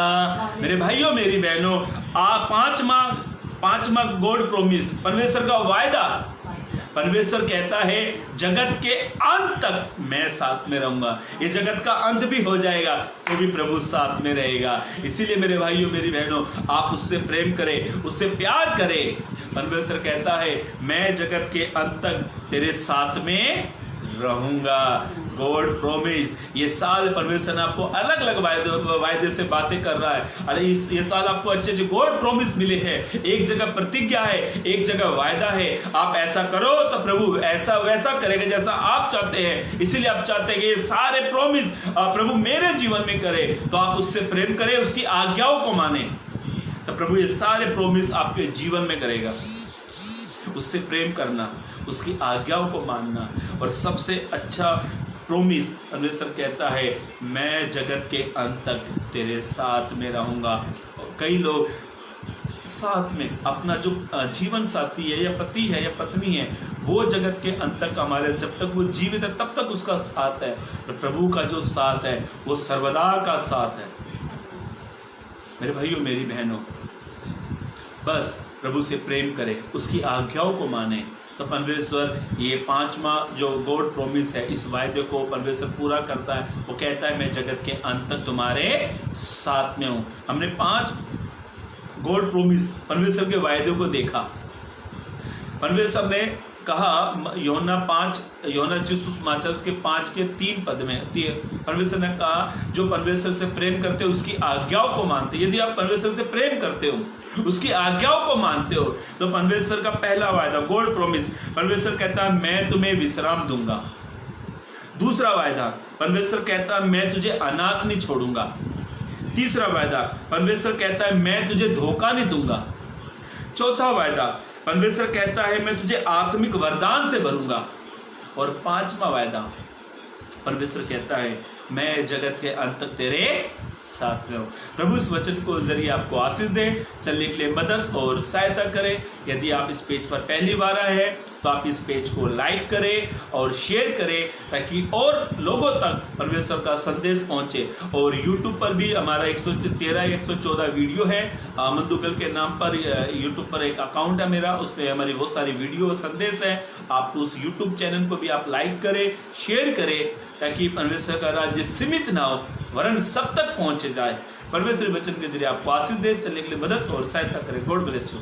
मेरे भाइयों मेरी बहनों, पांचवा गॉड प्रॉमिस, परमेश्वर का वायदा। परमेश्वर कहता है जगत के अंत तक मैं साथ में रहूंगा। ये जगत का अंत भी हो जाएगा तो भी प्रभु साथ में रहेगा। इसीलिए मेरे भाइयों मेरी बहनों, आप उससे प्रेम करें, उससे प्यार करें, परमेश्वर कहता है मैं जगत के अंत तक तेरे साथ में रहूंगा। God promise. ये साल परमेश्वर ने आपको अलग अलग वायदे से बातें कर रहा है। अरे ये साल आपको अच्छे अच्छे गॉड प्रॉमिस मिले हैं। एक जगह प्रतिज्ञा है, एक जगह वायदा है। आप ऐसा करो तो प्रभु ऐसा वैसा करेगा जैसा आप चाहते हैं। इसीलिए आप चाहते हैं कि ये सारे प्रॉमिस प्रभु मेरे जीवन में करे, तो आप उससे प्रेम करें, उसकी आज्ञाओं को माने, तो प्रभु ये सारे प्रॉमिस आपके जीवन में करेगा। उससे प्रेम करना, उसकी आज्ञाओं को मानना। और सबसे अच्छा प्रोमिस परमेश्वर कहता है मैं जगत के अंत तक तेरे साथ में रहूंगा। कई लोग साथ में अपना जो जीवन साथी है या पति है या पत्नी है, वो जगत के अंत तक हमारे, जब तक वो जीवित है तब तक उसका साथ है। तो प्रभु का जो साथ है वो सर्वदा का साथ है। मेरे भाइयों मेरी बहनों, बस प्रभु से प्रेम करें, उसकी आज्ञाओं को माने, तो परमेश्वर ये पांचवा जो गॉड प्रॉमिस है, इस वायदे को परमेश्वर पूरा करता है। वो कहता है मैं जगत के अंत तक तुम्हारे साथ में हूँ। हमने 5 गॉड प्रॉमिस परमेश्वर के वायदे को देखा। परमेश्वर ने कहा यूहन्ना सुसमाचार के 5 के 3 पद में परमेश्वर ने कहा जो परमेश्वर से प्रेम करते हो उसकी आज्ञाओं को मानते। यदि आप परमेश्वर से प्रेम करते हो, उसकी आज्ञाओं को मानते हो, तो परमेश्वर का पहला वायदा गॉड प्रॉमिस, परमेश्वर कहता है मैं तुम्हें विश्राम दूंगा। दूसरा वायदा परमेश्वर कहता है मैं तुझे अनाथ नहीं छोड़ूंगा। तीसरा वायदा परमेश्वर कहता है मैं तुझे धोखा नहीं दूंगा। चौथा वायदा परमेश्वर कहता है मैं तुझे आत्मिक वरदान से भरूंगा। और 5वां वायदा परमेश्वर कहता है मैं जगत के अंत तक तेरे साथ में हूं। प्रभु इस वचन को जरिए आपको आशीष दे, चलने के लिए मदद और सहायता करें। यदि आप इस पेज पर पहली बार आए हैं तो आप इस पेज को लाइक करें और शेयर करें, ताकि और लोगों तक परमेश्वर का संदेश पहुंचे। और YouTube पर भी हमारा 113-114 वीडियो है। मंदुकल के नाम पर YouTube पर एक अकाउंट है मेरा, उसमें हमारी बहुत सारी वीडियो संदेश है। आप उस YouTube चैनल को भी आप लाइक करें, शेयर करें, ताकि परमेश्वर का राज्य सीमित ना हो वरन सब तक पहुंचे जाए। परमेश्वर वचन के जरिए आपको आशीष दे, चलने के लिए मदद और सहायता करें। God bless you.